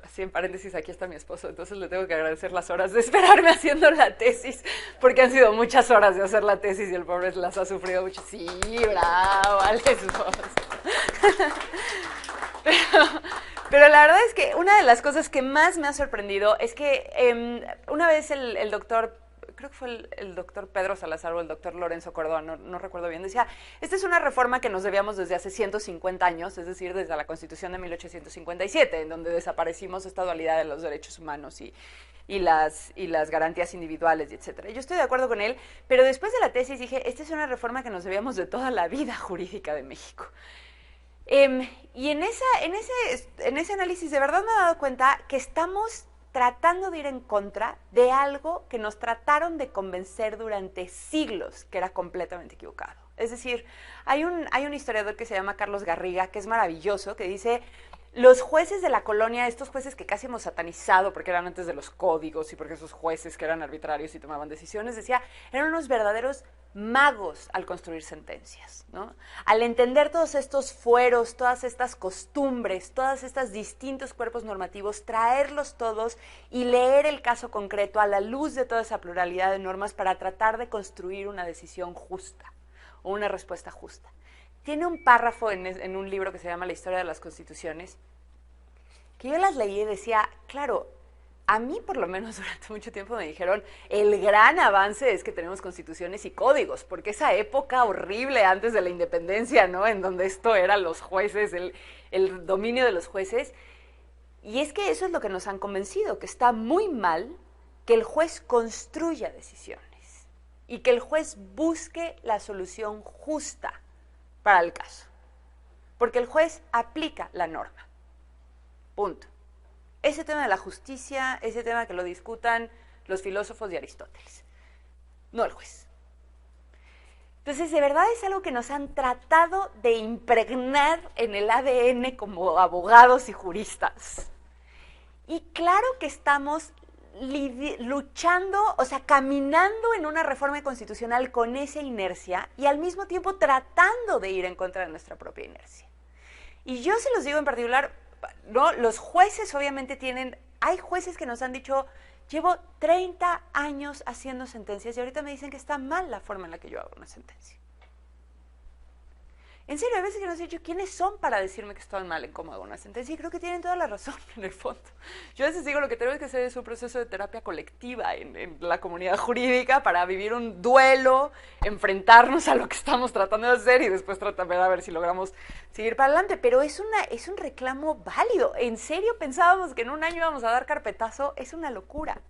Speaker 2: Así en paréntesis, aquí está mi esposo, entonces le tengo que agradecer las horas de esperarme haciendo la tesis, porque han sido muchas horas de hacer la tesis y el pobre las ha sufrido mucho. Sí, bravo, al esposo. Pero la verdad es que una de las cosas que más me ha sorprendido es que una vez el doctor, creo que fue el doctor Pedro Salazar o el doctor Lorenzo Córdoba, no recuerdo bien, decía, esta es una reforma que nos debíamos desde hace 150 años, es decir, desde la Constitución de 1857, en donde desaparecimos esta dualidad de los derechos humanos y las garantías individuales, etc. Yo estoy de acuerdo con él, pero después de la tesis dije, esta es una reforma que nos debíamos de toda la vida jurídica de México. Y en ese análisis de verdad me he dado cuenta que estamos tratando de ir en contra de algo que nos trataron de convencer durante siglos que era completamente equivocado. Es decir, hay un historiador que se llama Carlos Garriga, que es maravilloso, que dice, los jueces de la colonia, estos jueces que casi hemos satanizado porque eran antes de los códigos y porque esos jueces que eran arbitrarios y tomaban decisiones, decía, eran unos verdaderos magos al construir sentencias, ¿no? Al entender todos estos fueros, todas estas costumbres, todos estos distintos cuerpos normativos, traerlos todos y leer el caso concreto a la luz de toda esa pluralidad de normas para tratar de construir una decisión justa o una respuesta justa. Tiene un párrafo en un libro que se llama La historia de las constituciones, que yo las leí y decía, claro, a mí por lo menos durante mucho tiempo me dijeron, el gran avance es que tenemos constituciones y códigos, porque esa época horrible antes de la independencia, ¿no?, en donde esto era los jueces, el dominio de los jueces, y es que eso es lo que nos han convencido, que está muy mal que el juez construya decisiones y que el juez busque la solución justa para el caso, porque el juez aplica la norma, punto. Ese tema de la justicia, ese tema que lo discutan los filósofos de Aristóteles, no el juez. Entonces, de verdad es algo que nos han tratado de impregnar en el ADN como abogados y juristas. Y claro que estamos luchando, o sea, caminando en una reforma constitucional con esa inercia y al mismo tiempo tratando de ir en contra de nuestra propia inercia. Y yo se los digo en particular, ¿no? Los jueces obviamente hay jueces que nos han dicho, llevo 30 años haciendo sentencias y ahorita me dicen que está mal la forma en la que yo hago una sentencia. En serio, a veces que nos he dicho, ¿quiénes son para decirme que estoy mal en cómo hago una sentencia? Y creo que tienen toda la razón, en el fondo. Yo a veces digo, lo que tenemos que hacer es un proceso de terapia colectiva en la comunidad jurídica para vivir un duelo, enfrentarnos a lo que estamos tratando de hacer y después tratar de ver si logramos seguir para adelante. Pero es un reclamo válido. ¿En serio pensábamos que en un año íbamos a dar carpetazo? Es una locura.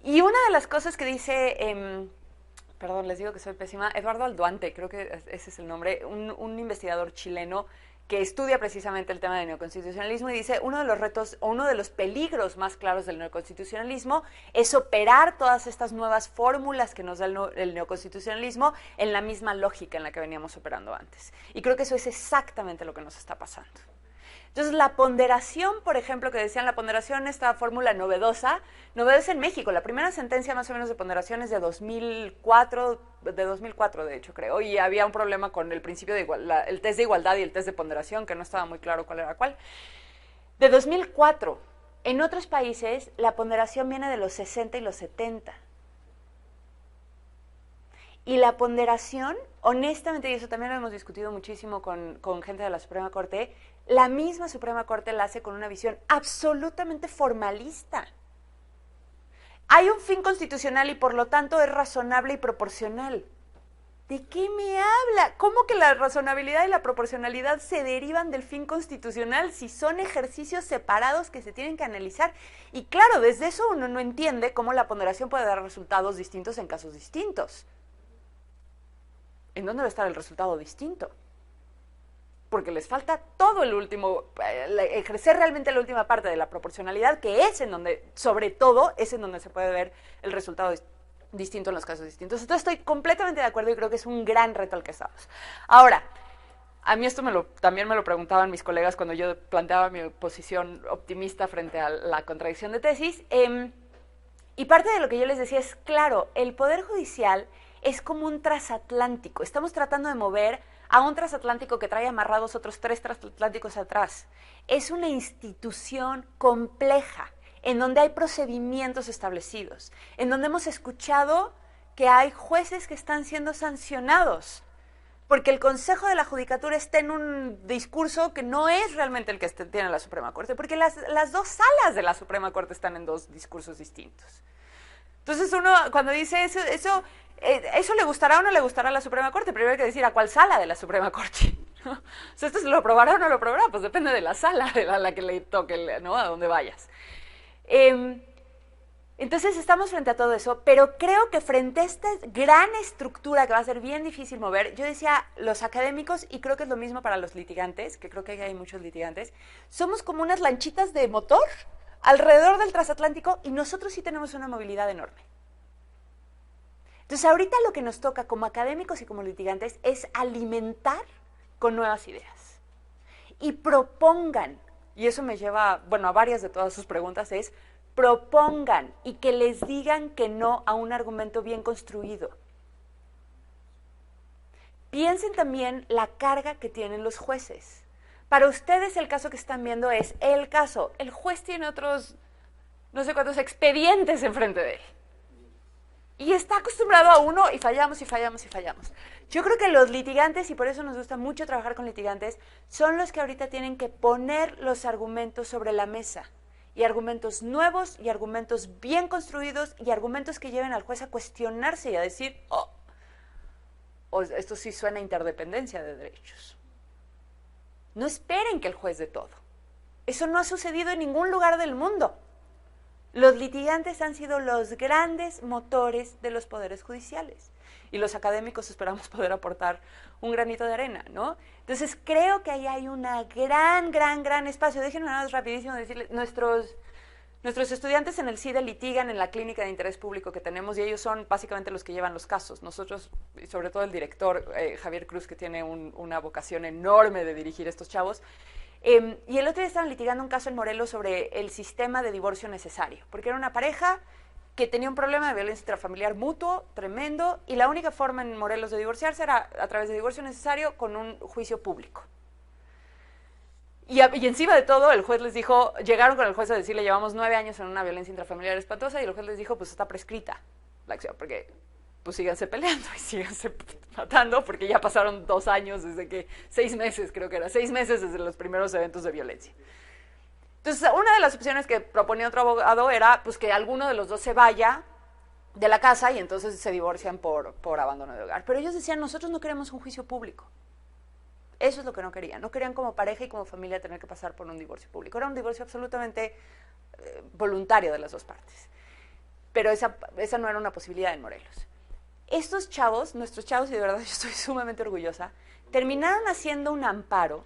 Speaker 2: Y una de las cosas que dice... perdón, les digo que soy pésima, Eduardo Alduante, creo que ese es el nombre, un investigador chileno que estudia precisamente el tema del neoconstitucionalismo y dice, uno de los retos, o uno de los peligros más claros del neoconstitucionalismo es operar todas estas nuevas fórmulas que nos da el neoconstitucionalismo en la misma lógica en la que veníamos operando antes. Y creo que eso es exactamente lo que nos está pasando. Entonces, la ponderación, por ejemplo, que decían, la ponderación, esta fórmula novedosa en México. La primera sentencia más o menos de ponderación es de 2004, de hecho, creo, y había un problema con el principio de el test de igualdad y el test de ponderación, que no estaba muy claro cuál era cuál. De 2004, en otros países, la ponderación viene de los 60 y los 70. Y la ponderación, honestamente, y eso también lo hemos discutido muchísimo con gente de la Suprema Corte, la misma Suprema Corte la hace con una visión absolutamente formalista. Hay un fin constitucional y por lo tanto es razonable y proporcional. ¿De qué me habla? ¿Cómo que la razonabilidad y la proporcionalidad se derivan del fin constitucional si son ejercicios separados que se tienen que analizar? Y claro, desde eso uno no entiende cómo la ponderación puede dar resultados distintos en casos distintos. ¿En dónde va a estar el resultado distinto? Porque les falta todo el último, ejercer realmente la última parte de la proporcionalidad, que es en donde, sobre todo, es en donde se puede ver el resultado distinto en los casos distintos. Entonces estoy completamente de acuerdo y creo que es un gran reto al que estamos. Ahora, a mí esto también me lo preguntaban mis colegas cuando yo planteaba mi posición optimista frente a la contradicción de tesis, y parte de lo que yo les decía es, claro, el Poder Judicial es como un transatlántico. Estamos tratando de mover a un transatlántico que trae amarrados otros 3 transatlánticos atrás. Es una institución compleja, en donde hay procedimientos establecidos, en donde hemos escuchado que hay jueces que están siendo sancionados, porque el Consejo de la Judicatura está en un discurso que no es realmente el que tiene la Suprema Corte, porque las 2 salas de la Suprema Corte están en 2 discursos distintos. Entonces uno, cuando dice eso le gustará o no le gustará a la Suprema Corte, primero hay que decir a cuál sala de la Suprema Corte. O sea, esto se lo aprobará o no lo aprobará, pues depende de la sala de la que le toque, ¿no? A donde vayas. Entonces estamos frente a todo eso, pero creo que frente a esta gran estructura que va a ser bien difícil mover, yo decía, los académicos, y creo que es lo mismo para los litigantes, que creo que hay muchos litigantes, somos como unas lanchitas de motor alrededor del transatlántico y nosotros sí tenemos una movilidad enorme. Entonces ahorita lo que nos toca como académicos y como litigantes es alimentar con nuevas ideas y propongan, y eso me lleva, bueno, a varias de todas sus preguntas, es propongan y que les digan que no a un argumento bien construido. Piensen también la carga que tienen los jueces. Para ustedes el caso que están viendo es el caso. El juez tiene otros, no sé cuántos expedientes enfrente de él. Y está acostumbrado a uno y fallamos y fallamos y fallamos. Yo creo que los litigantes, y por eso nos gusta mucho trabajar con litigantes, son los que ahorita tienen que poner los argumentos sobre la mesa. Y argumentos nuevos, y argumentos bien construidos, y argumentos que lleven al juez a cuestionarse y a decir, esto sí suena a interdependencia de derechos. No esperen que el juez dé todo. Eso no ha sucedido en ningún lugar del mundo. Los litigantes han sido los grandes motores de los poderes judiciales y los académicos esperamos poder aportar un granito de arena, ¿no? Entonces creo que ahí hay una gran espacio. Déjenme nada más rapidísimo decirles, nuestros estudiantes en el CIDE litigan en la clínica de interés público que tenemos y ellos son básicamente los que llevan los casos. Nosotros, y sobre todo el director Javier Cruz, que tiene una vocación enorme de dirigir estos chavos. Y el otro día estaban litigando un caso en Morelos sobre el sistema de divorcio necesario, porque era una pareja que tenía un problema de violencia intrafamiliar mutuo, tremendo, y la única forma en Morelos de divorciarse era a través de divorcio necesario con un juicio público. Y encima de todo, el juez les dijo, llegaron con el juez a decirle, llevamos 9 años en una violencia intrafamiliar espantosa, y el juez les dijo, pues está prescrita la acción, porque pues síganse peleando y síganse matando, porque ya pasaron 2 años desde que, 6 meses creo que era, 6 meses desde los primeros eventos de violencia. Entonces, una de las opciones que proponía otro abogado era pues que alguno de los dos se vaya de la casa y entonces se divorcian por abandono de hogar. Pero ellos decían, nosotros no queremos un juicio público. Eso es lo que no querían. No querían como pareja y como familia tener que pasar por un divorcio público. Era un divorcio absolutamente voluntario de las dos partes. Pero esa no era una posibilidad en Morelos. Estos chavos, nuestros chavos, y de verdad yo estoy sumamente orgullosa, terminaron haciendo un amparo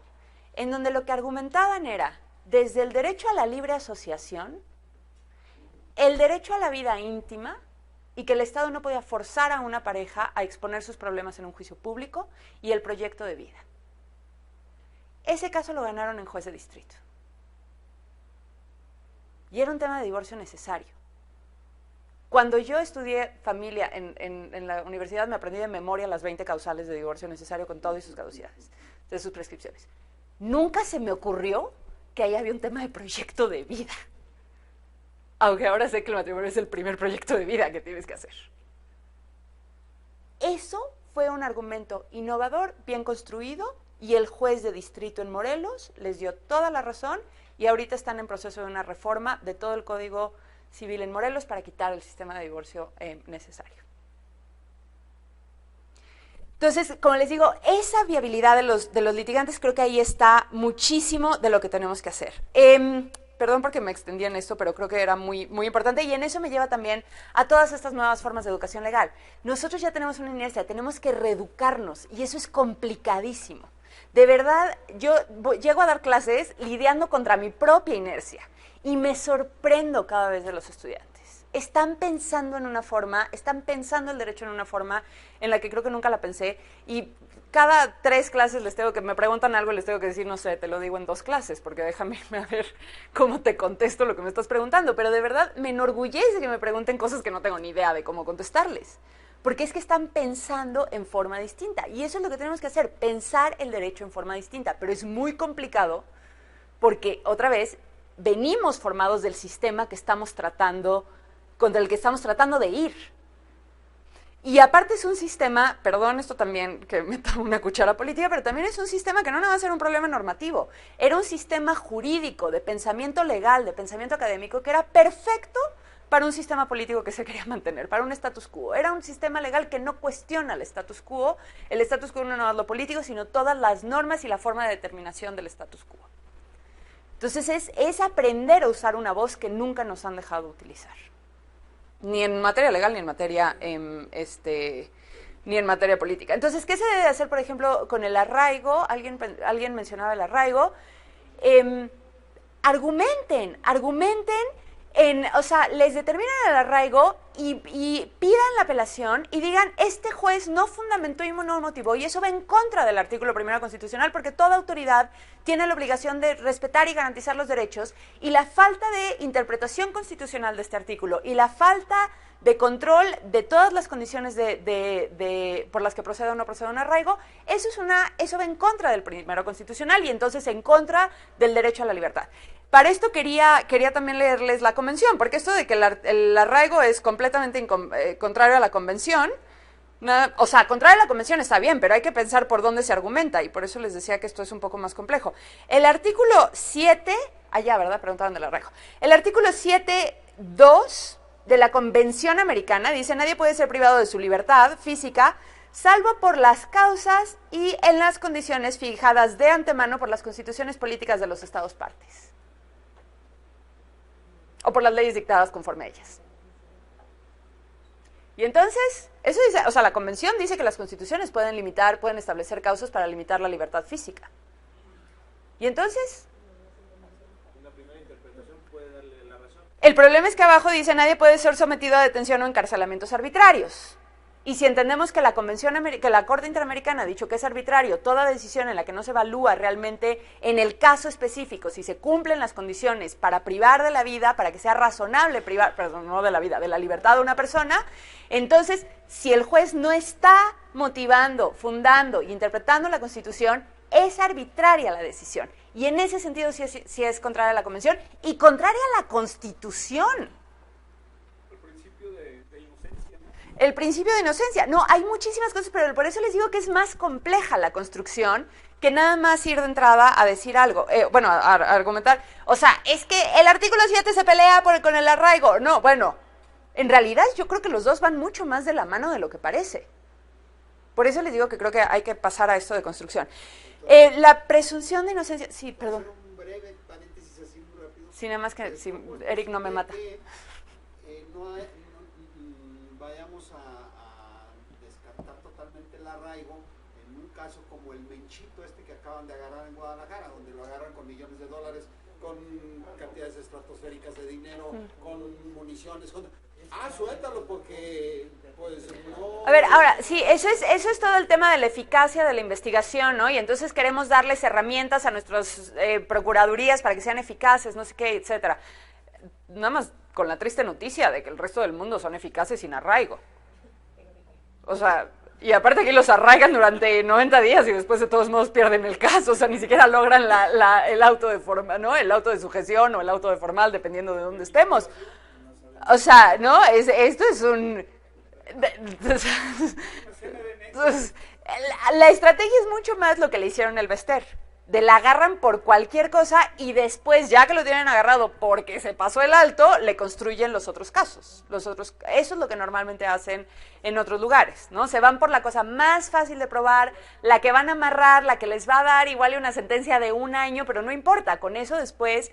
Speaker 2: en donde lo que argumentaban era desde el derecho a la libre asociación, el derecho a la vida íntima y que el Estado no podía forzar a una pareja a exponer sus problemas en un juicio público y el proyecto de vida. Ese caso lo ganaron en juez de distrito. Y era un tema de divorcio necesario. Cuando yo estudié familia en la universidad me aprendí de memoria las 20 causales de divorcio necesario con todo y sus caducidades, de sus prescripciones. Nunca se me ocurrió que ahí había un tema de proyecto de vida. Aunque ahora sé que el matrimonio es el primer proyecto de vida que tienes que hacer. Eso fue un argumento innovador, bien construido, y el juez de distrito en Morelos les dio toda la razón y ahorita están en proceso de una reforma de todo el Código Civil en Morelos para quitar el sistema de divorcio necesario. Entonces, como les digo, esa viabilidad de los litigantes, creo que ahí está muchísimo de lo que tenemos que hacer. Perdón porque me extendí en esto, pero creo que era muy importante y en eso me lleva también a todas estas nuevas formas de educación legal. Nosotros ya tenemos una inercia, tenemos que reeducarnos y eso es complicadísimo. De verdad, yo llego a dar clases lidiando contra mi propia inercia y me sorprendo cada vez de los estudiantes. Están pensando en una forma, están pensando el derecho en una forma en la que creo que nunca la pensé y cada 3 clases me preguntan algo y les tengo que decir, no sé, te lo digo en 2 clases, porque déjame a ver cómo te contesto lo que me estás preguntando, pero de verdad me enorgullece que me pregunten cosas que no tengo ni idea de cómo contestarles, porque es que están pensando en forma distinta y eso es lo que tenemos que hacer, pensar el derecho en forma distinta, pero es muy complicado porque, otra vez, venimos formados del sistema que estamos tratando contra el que estamos tratando de ir. Y aparte es un sistema, perdón esto también que meta una cuchara política, pero también es un sistema que no va a ser un problema normativo. Era un sistema jurídico, de pensamiento legal, de pensamiento académico, que era perfecto para un sistema político que se quería mantener, para un status quo. Era un sistema legal que no cuestiona el status quo no es lo político, sino todas las normas y la forma de determinación del status quo. Entonces es aprender a usar una voz que nunca nos han dejado utilizar. Ni en materia legal, ni en materia, ni en materia política. Entonces, ¿qué se debe hacer, por ejemplo, con el arraigo? Alguien mencionaba el arraigo. Argumenten, o sea, les determinen el arraigo y pidan la apelación y digan, este juez no fundamentó y no motivó, y eso va en contra del artículo 1 constitucional, porque toda autoridad tiene la obligación de respetar y garantizar los derechos, y la falta de interpretación constitucional de este artículo y la falta de control de todas las condiciones por las que proceda o no proceda un arraigo, eso va en contra del 1 constitucional y entonces en contra del derecho a la libertad. Para esto quería también leerles la convención, porque esto de que el arraigo es completamente contrario a la convención, o sea, contrario a la convención está bien, pero hay que pensar por dónde se argumenta, y por eso les decía que esto es un poco más complejo. El artículo 7, ¿verdad? Preguntaban del arraigo. El artículo 7.2 de la Convención Americana dice, nadie puede ser privado de su libertad física, salvo por las causas y en las condiciones fijadas de antemano por las constituciones políticas de los estados partes. o por las leyes dictadas conforme a ellas. Y entonces, eso dice, o sea, la Convención dice que las constituciones pueden establecer causas para limitar la libertad física. Y entonces, el problema es que abajo dice nadie puede ser sometido a detención o encarcelamientos arbitrarios. Y si entendemos que la Corte Interamericana ha dicho que es arbitrario toda decisión en la que no se evalúa realmente en el caso específico si se cumplen las condiciones para privar de la vida, para que sea razonable privar, perdón, no de la vida, de la libertad de una persona, entonces si el juez no está motivando, fundando e interpretando la Constitución, es arbitraria la decisión. Y en ese sentido sí es contraria a la Convención y contraria a la Constitución. El principio de inocencia. No, hay muchísimas cosas, pero por eso les digo que es más compleja la construcción que nada más ir de entrada a decir algo. A argumentar. O sea, es que el artículo 7 se pelea con el arraigo. No, bueno, en realidad yo creo que los dos van mucho más de la mano de lo que parece. Por eso les digo que creo que hay que pasar a esto de construcción. La presunción de inocencia... Sí, perdón.
Speaker 12: Un breve paréntesis así muy rápido.
Speaker 2: Sí, nada más que si Eric no me mata.
Speaker 12: Vayamos a descartar totalmente el arraigo en un caso como el Menchito que acaban de agarrar en Guadalajara, donde lo agarran con millones de dólares, con cantidades estratosféricas de dinero, con municiones, suéltalo porque pues no...
Speaker 2: A ver, ahora, sí, eso es todo el tema de la eficacia de la investigación, ¿no? Y entonces queremos darles herramientas a nuestras procuradurías para que sean eficaces, no sé qué, etcétera. Nada más con la triste noticia de que el resto del mundo son eficaces sin arraigo. O sea, y aparte aquí los arraigan durante 90 días y después de todos modos pierden el caso, o sea, ni siquiera logran el auto de forma, ¿no? El auto de sujeción o el auto de formal, dependiendo de dónde estemos. O sea, ¿no? Esto es un... La estrategia es mucho más lo que le hicieron el Bester. La agarran por cualquier cosa y después, ya que lo tienen agarrado porque se pasó el alto, le construyen los otros casos. Eso es lo que normalmente hacen en otros lugares, ¿no? Se van por la cosa más fácil de probar, la que van a amarrar, la que les va a dar igual una sentencia de 1 año, pero no importa, con eso después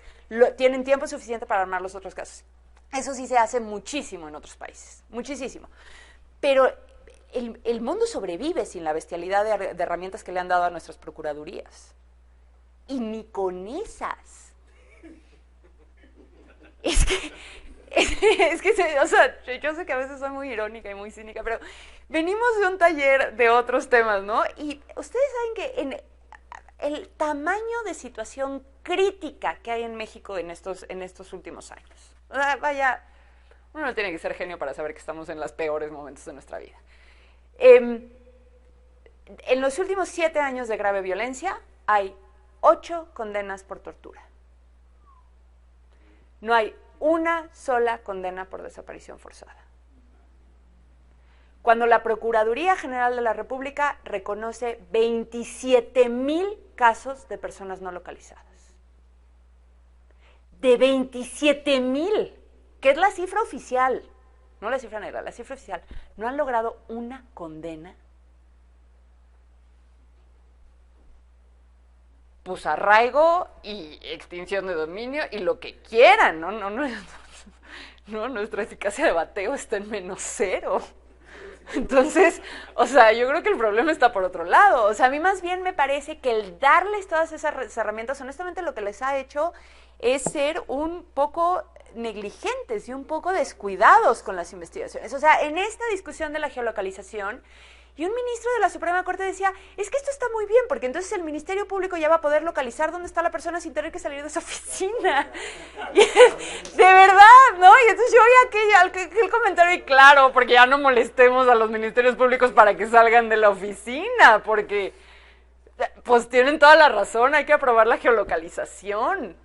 Speaker 2: tienen tiempo suficiente para armar los otros casos. Eso sí se hace muchísimo en otros países, muchísimo. Pero el mundo sobrevive sin la bestialidad de herramientas que le han dado a nuestras procuradurías. Y ni con esas. O sea, yo sé que a veces soy muy irónica y muy cínica, pero venimos de un taller de otros temas, ¿no? Y ustedes saben que el tamaño de situación crítica que hay en México en estos últimos años. O sea, vaya, uno no tiene que ser genio para saber que estamos en los peores momentos de nuestra vida. En los últimos 7 años de grave violencia hay 8 condenas por tortura. No hay una sola condena por desaparición forzada. Cuando la Procuraduría General de la República reconoce 27,000 casos de personas no localizadas. De 27,000, que es la cifra oficial, no la cifra negra, la cifra oficial, no han logrado una condena. Pues arraigo y extinción de dominio y lo que quieran, ¿no? No, nuestra eficacia de bateo está en -0. Entonces, o sea, yo creo que el problema está por otro lado. O sea, a mí más bien me parece que el darles todas esas herramientas, honestamente lo que les ha hecho es ser un poco negligentes y un poco descuidados con las investigaciones. O sea, en esta discusión de la geolocalización, y un ministro de la Suprema Corte decía, es que esto está muy bien, porque entonces el Ministerio Público ya va a poder localizar dónde está la persona sin tener que salir de esa oficina. De verdad, ¿no? Y entonces yo oí aquel comentario y claro, porque ya no molestemos a los ministerios públicos para que salgan de la oficina, porque pues tienen toda la razón, hay que aprobar la geolocalización.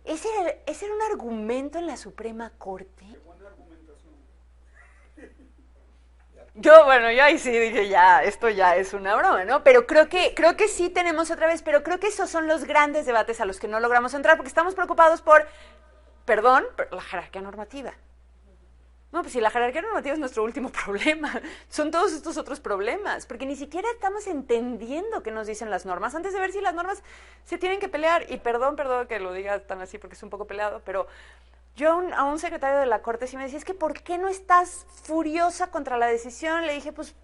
Speaker 2: Ese era un argumento en la Suprema Corte. Yo ahí sí dije, ya, esto ya es una broma, ¿no? Pero creo que sí tenemos otra vez, pero creo que esos son los grandes debates a los que no logramos entrar, porque estamos preocupados por, pero la jerarquía normativa. No, pues si la jerarquía normativa es nuestro último problema, son todos estos otros problemas, porque ni siquiera estamos entendiendo qué nos dicen las normas, antes de ver si las normas se tienen que pelear, y perdón que lo diga tan así porque es un poco peleado, pero yo a un secretario de la Corte sí me decía, es que ¿por qué no estás furiosa contra la decisión? Le dije, pues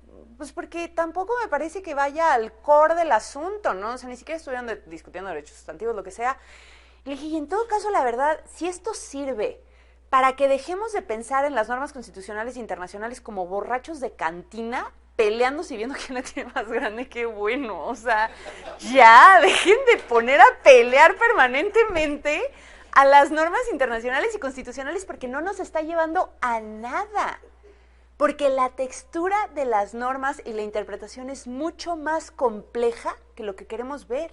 Speaker 2: porque tampoco me parece que vaya al core del asunto, ¿no? O sea, ni siquiera estuvieron discutiendo derechos sustantivos, lo que sea. Y le dije, y en todo caso, la verdad, si esto sirve para que dejemos de pensar en las normas constitucionales e internacionales como borrachos de cantina, peleándose y viendo quién la tiene más grande, qué bueno. O sea, ya, dejen de poner a pelear permanentemente a las normas internacionales y constitucionales porque no nos está llevando a nada. Porque la textura de las normas y la interpretación es mucho más compleja que lo que queremos ver.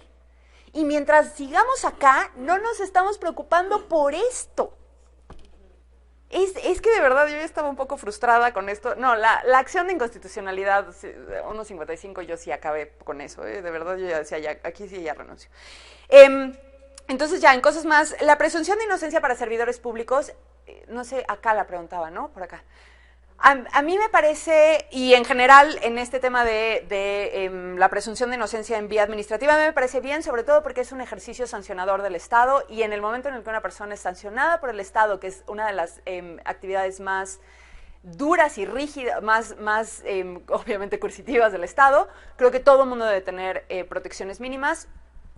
Speaker 2: Y mientras sigamos acá, no nos estamos preocupando por esto. Es que de verdad yo ya estaba un poco frustrada con esto. No, la acción de inconstitucionalidad 1.55 yo sí acabé con eso. De verdad yo ya decía, ya, aquí sí ya renuncio. Entonces ya, en cosas más, la presunción de inocencia para servidores públicos, no sé, acá la preguntaba, ¿no? Por acá. A mí me parece, y en general en este tema de la presunción de inocencia en vía administrativa, a mí me parece bien, sobre todo porque es un ejercicio sancionador del Estado, y en el momento en el que una persona es sancionada por el Estado, que es una de las actividades más duras y rígidas, más obviamente coercitivas del Estado, creo que todo el mundo debe tener protecciones mínimas.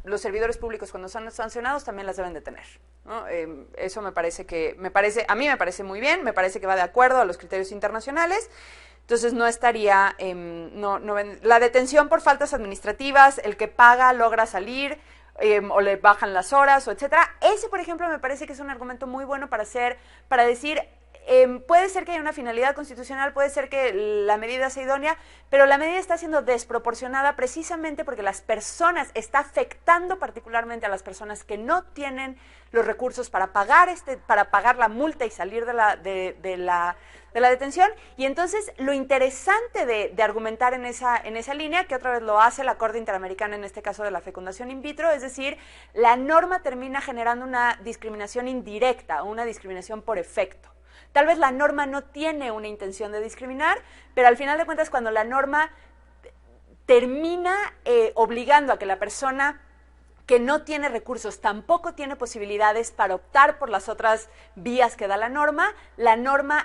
Speaker 2: Los servidores públicos cuando son sancionados también las deben de tener, ¿no? Eso a mí me parece muy bien, me parece que va de acuerdo a los criterios internacionales. Entonces no estaría, la detención por faltas administrativas, el que paga logra salir, o le bajan las horas, o etcétera. Ese, por ejemplo, me parece que es un argumento muy bueno para decir, puede ser que haya una finalidad constitucional, puede ser que la medida sea idónea, pero la medida está siendo desproporcionada precisamente porque está afectando particularmente a las personas que no tienen los recursos para pagar la multa y salir de la detención. Y entonces lo interesante de argumentar en esa línea, que otra vez lo hace la Corte Interamericana en este caso de la fecundación in vitro, es decir, la norma termina generando una discriminación indirecta o una discriminación por efecto. Tal vez la norma no tiene una intención de discriminar, pero al final de cuentas cuando la norma termina obligando a que la persona que no tiene recursos tampoco tiene posibilidades para optar por las otras vías que da la norma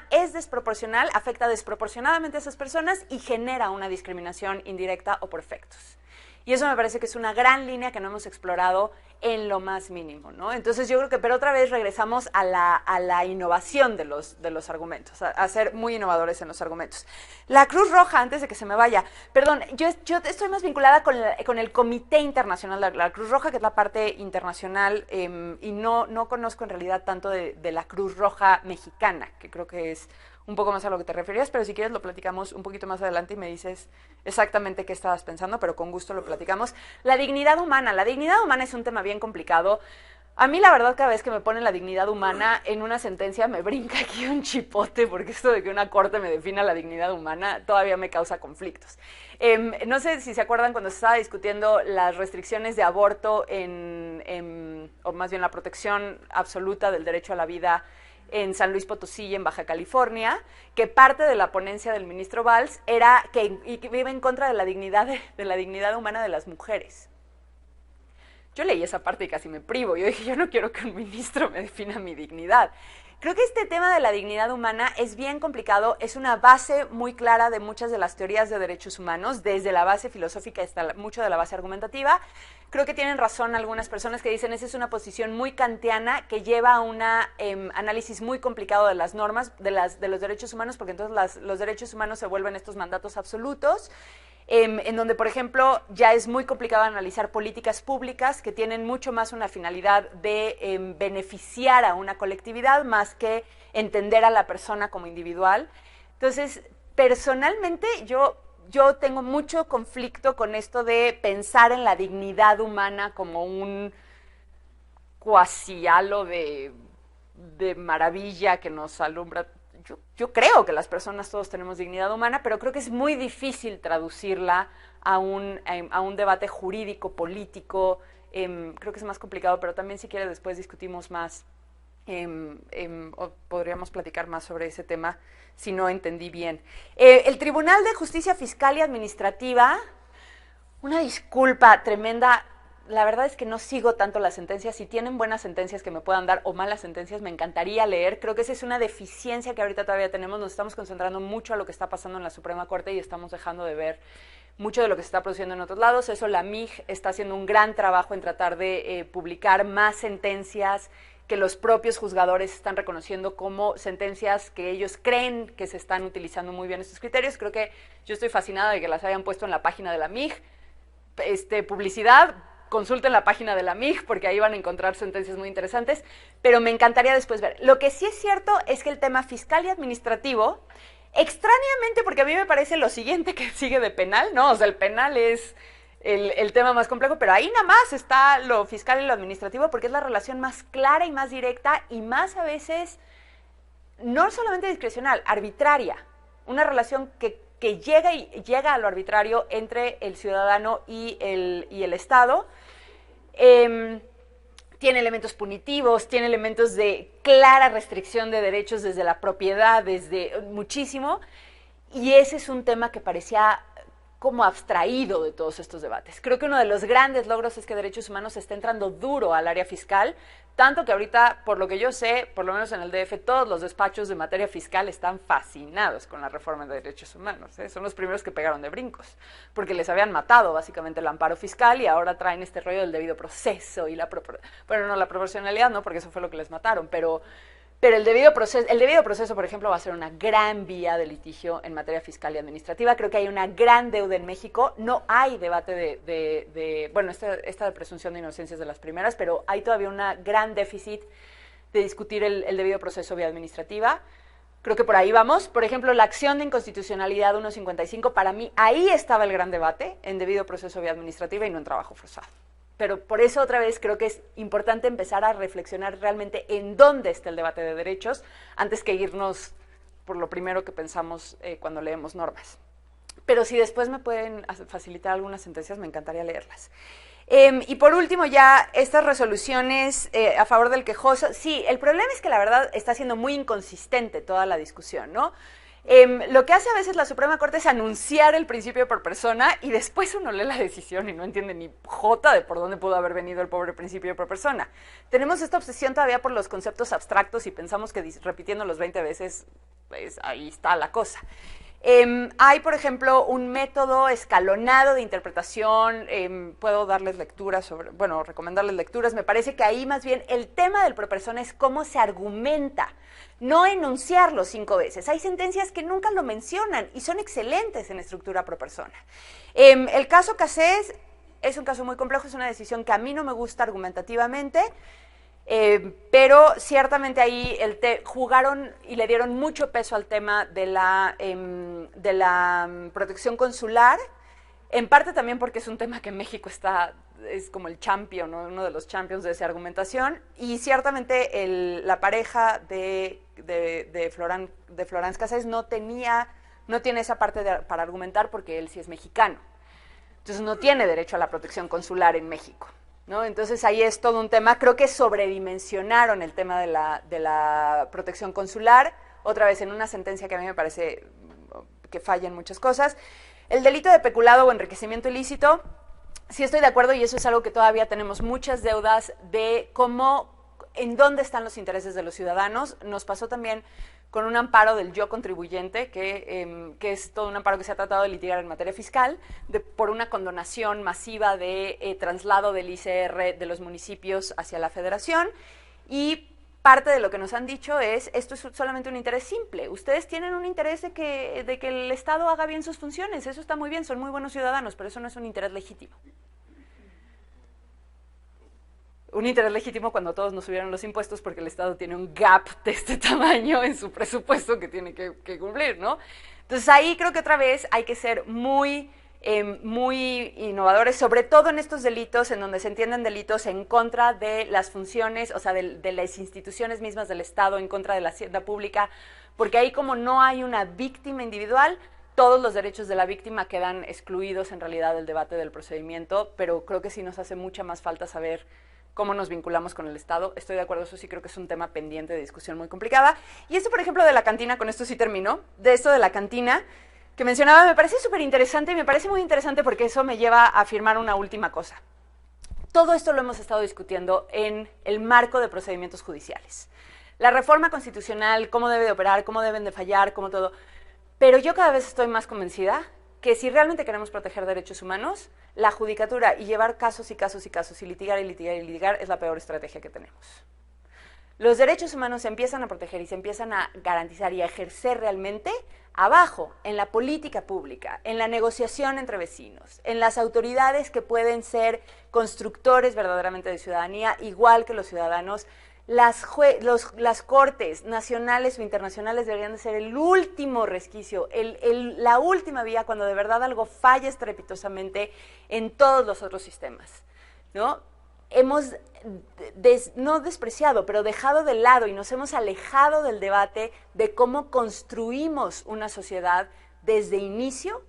Speaker 2: es desproporcional, afecta desproporcionadamente a esas personas y genera una discriminación indirecta o por efectos. Y eso me parece que es una gran línea que no hemos explorado en lo más mínimo, ¿no? Entonces yo creo que, pero otra vez regresamos a la innovación de los argumentos, a ser muy innovadores en los argumentos. La Cruz Roja, antes de que se me vaya, perdón, yo estoy más vinculada con el Comité Internacional de la Cruz Roja, que es la parte internacional, y no conozco en realidad tanto de la Cruz Roja mexicana, que creo que es un poco más a lo que te referías, pero si quieres lo platicamos un poquito más adelante y me dices exactamente qué estabas pensando, pero con gusto lo platicamos. La dignidad humana es un tema bien complicado. A mí la verdad cada vez que me ponen la dignidad humana en una sentencia me brinca aquí un chipote, porque esto de que una corte me defina la dignidad humana todavía me causa conflictos. No sé si se acuerdan cuando se estaba discutiendo las restricciones de aborto o más bien la protección absoluta del derecho a la vida en San Luis Potosí y en Baja California, que parte de la ponencia del ministro Valls era que iba en contra de la dignidad humana de las mujeres. Yo leí esa parte y casi me privo. Yo dije, yo no quiero que un ministro me defina mi dignidad. Creo que este tema de la dignidad humana es bien complicado, es una base muy clara de muchas de las teorías de derechos humanos, desde la base filosófica hasta mucho de la base argumentativa. Creo que tienen razón algunas personas que dicen esa es una posición muy kantiana que lleva a un análisis muy complicado de las normas, de los derechos humanos, porque entonces los derechos humanos se vuelven estos mandatos absolutos, en donde, por ejemplo, ya es muy complicado analizar políticas públicas que tienen mucho más una finalidad de beneficiar a una colectividad más que entender a la persona como individual. Entonces, personalmente, yo tengo mucho conflicto con esto de pensar en la dignidad humana como un cuasi halo de maravilla que nos alumbra. Yo creo que las personas todos tenemos dignidad humana, pero creo que es muy difícil traducirla a un debate jurídico, político. Creo que es más complicado, pero también si quieres después discutimos más, o podríamos platicar más sobre ese tema si no entendí bien. El Tribunal de Justicia Fiscal y Administrativa, una disculpa tremenda. la verdad es que no sigo tanto las sentencias. Si tienen buenas sentencias que me puedan dar o malas sentencias, me encantaría leer. Creo que esa es una deficiencia que ahorita todavía tenemos. Nos estamos concentrando mucho a lo que está pasando en la Suprema Corte y estamos dejando de ver mucho de lo que se está produciendo en otros lados. Eso la MIG está haciendo un gran trabajo en tratar de publicar más sentencias que los propios juzgadores están reconociendo como sentencias que ellos creen que se están utilizando muy bien estos criterios. Creo que yo estoy fascinada de que las hayan puesto en la página de la MIG. Publicidad, consulten la página de la MIG porque ahí van a encontrar sentencias muy interesantes, pero me encantaría después ver. Lo que sí es cierto es que el tema fiscal y administrativo, extrañamente, porque a mí me parece lo siguiente que sigue de penal, ¿no? O sea, el penal es el tema más complejo, pero ahí nada más está lo fiscal y lo administrativo porque es la relación más clara y más directa y más a veces, no solamente discrecional, arbitraria. Una relación que llega a lo arbitrario entre el ciudadano y el Estado. Tiene elementos punitivos, tiene elementos de clara restricción de derechos desde la propiedad, desde muchísimo, y ese es un tema que parecía como abstraído de todos estos debates. Creo que uno de los grandes logros es que derechos humanos está entrando duro al área fiscal, tanto que ahorita, por lo que yo sé, por lo menos en el DF, todos los despachos de materia fiscal están fascinados con la reforma de derechos humanos, ¿eh? Son los primeros que pegaron de brincos, porque les habían matado básicamente el amparo fiscal y ahora traen este rollo del debido proceso y la proporcionalidad, no, porque eso fue lo que les mataron, pero el debido proceso, por ejemplo, va a ser una gran vía de litigio en materia fiscal y administrativa. Creo que hay una gran deuda en México. No hay debate bueno, esta de presunción de inocencia es de las primeras, pero hay todavía un gran déficit de discutir el debido proceso vía administrativa. Creo que por ahí vamos. Por ejemplo, la acción de inconstitucionalidad 155, para mí, ahí estaba el gran debate, en debido proceso vía administrativa y no en trabajo forzado. Pero por eso otra vez creo que es importante empezar a reflexionar realmente en dónde está el debate de derechos antes que irnos por lo primero que pensamos cuando leemos normas. Pero si después me pueden facilitar algunas sentencias, me encantaría leerlas. Y por último ya, estas resoluciones a favor del quejoso. Sí, el problema es que la verdad está siendo muy inconsistente toda la discusión, ¿no? Lo que hace a veces la Suprema Corte es anunciar el principio por persona y después uno lee la decisión y no entiende ni jota de por dónde pudo haber venido el pobre principio por persona. Tenemos esta obsesión todavía por los conceptos abstractos y pensamos que repitiéndolos 20 veces, pues ahí está la cosa. Hay, por ejemplo, un método escalonado de interpretación, puedo darles lecturas recomendarles lecturas. Me parece que ahí más bien el tema del pro persona es cómo se argumenta, no enunciarlo 5 veces. Hay sentencias que nunca lo mencionan y son excelentes en estructura pro persona. El caso Cassés es un caso muy complejo, es una decisión que a mí no me gusta argumentativamente, pero ciertamente ahí jugaron y le dieron mucho peso al tema de la protección consular, en parte también porque es un tema que en México es como el champion, ¿no? Uno de los champions de esa argumentación, y ciertamente la pareja de Florence Cassés no tiene esa parte para argumentar porque él sí es mexicano, entonces no tiene derecho a la protección consular en México, ¿no? Entonces ahí es todo un tema. Creo que sobredimensionaron el tema de la protección consular, otra vez en una sentencia que a mí me parece que falla en muchas cosas. El delito de peculado o enriquecimiento ilícito, sí estoy de acuerdo, y eso es algo que todavía tenemos muchas deudas de en dónde están los intereses de los ciudadanos. Nos pasó también con un amparo del yo contribuyente, que es todo un amparo que se ha tratado de litigar en materia fiscal, por una condonación masiva de traslado del ICR de los municipios hacia la federación, y parte de lo que nos han dicho es, esto es solamente un interés simple, ustedes tienen un interés de que el Estado haga bien sus funciones, eso está muy bien, son muy buenos ciudadanos, pero eso no es un interés legítimo. Un interés legítimo cuando todos nos subieron los impuestos porque el Estado tiene un gap de este tamaño en su presupuesto que tiene que cumplir, ¿no? Entonces ahí creo que otra vez hay que ser muy innovadores, sobre todo en estos delitos en donde se entienden delitos en contra de las funciones, o sea, de las instituciones mismas del Estado, en contra de la hacienda pública, porque ahí como no hay una víctima individual, todos los derechos de la víctima quedan excluidos en realidad del debate del procedimiento, pero creo que sí nos hace mucha más falta saber cómo nos vinculamos con el Estado. Estoy de acuerdo, eso sí creo que es un tema pendiente de discusión muy complicada. Y esto, por ejemplo, de la cantina, con esto sí termino, de esto de la cantina, que mencionaba, me parece súper interesante, y me parece muy interesante porque eso me lleva a afirmar una última cosa. todo esto lo hemos estado discutiendo en el marco de procedimientos judiciales. La reforma constitucional, cómo debe de operar, cómo deben de fallar, cómo todo. Pero yo cada vez estoy más convencida que si realmente queremos proteger derechos humanos, la judicatura y llevar casos y casos y casos y litigar y litigar y litigar es la peor estrategia que tenemos. Los derechos humanos se empiezan a proteger y se empiezan a garantizar y a ejercer realmente abajo, en la política pública, en la negociación entre vecinos, en las autoridades que pueden ser constructores verdaderamente de ciudadanía, igual que los ciudadanos. Las cortes nacionales o internacionales deberían de ser el último resquicio, la última vía cuando de verdad algo falla estrepitosamente en todos los otros sistemas, ¿no? Hemos no despreciado, pero dejado de lado y nos hemos alejado del debate de cómo construimos una sociedad desde inicio,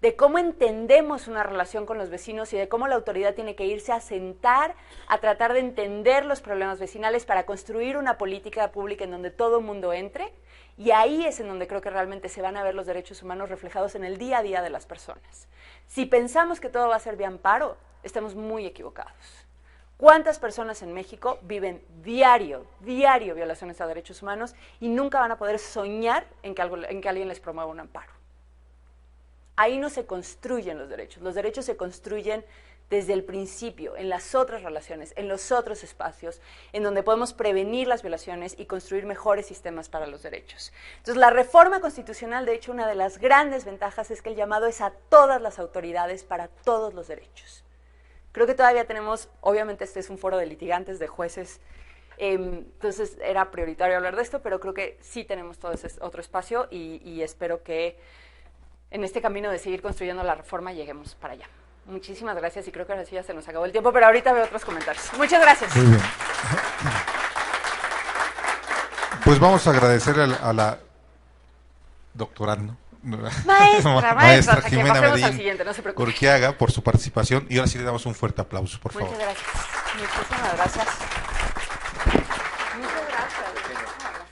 Speaker 2: de cómo entendemos una relación con los vecinos y de cómo la autoridad tiene que irse a sentar a tratar de entender los problemas vecinales para construir una política pública en donde todo el mundo entre, y ahí es en donde creo que realmente se van a ver los derechos humanos reflejados en el día a día de las personas. Si pensamos que todo va a ser vía amparo, estamos muy equivocados. ¿Cuántas personas en México viven diario violaciones a derechos humanos y nunca van a poder soñar en que alguien les promueva un amparo? Ahí no se construyen los derechos se construyen desde el principio, en las otras relaciones, en los otros espacios, en donde podemos prevenir las violaciones y construir mejores sistemas para los derechos. Entonces, la reforma constitucional, de hecho, una de las grandes ventajas es que el llamado es a todas las autoridades para todos los derechos. Creo que todavía tenemos, obviamente este es un foro de litigantes, de jueces, entonces era prioritario hablar de esto, pero creo que sí tenemos todo ese otro espacio y espero que en este camino de seguir construyendo la reforma lleguemos para allá. Muchísimas gracias y creo que ahora sí ya se nos acabó el tiempo, pero ahorita veo otros comentarios. Muchas gracias.
Speaker 1: Muy bien. Pues vamos a agradecerle a la doctoranda.
Speaker 2: Maestra
Speaker 1: Jimena Medín
Speaker 2: siguiente, no se preocupe.
Speaker 1: Urquiaga por su participación y ahora sí le damos un fuerte aplauso, por favor.
Speaker 2: Muchas gracias. Muchísimas gracias. Muchas gracias.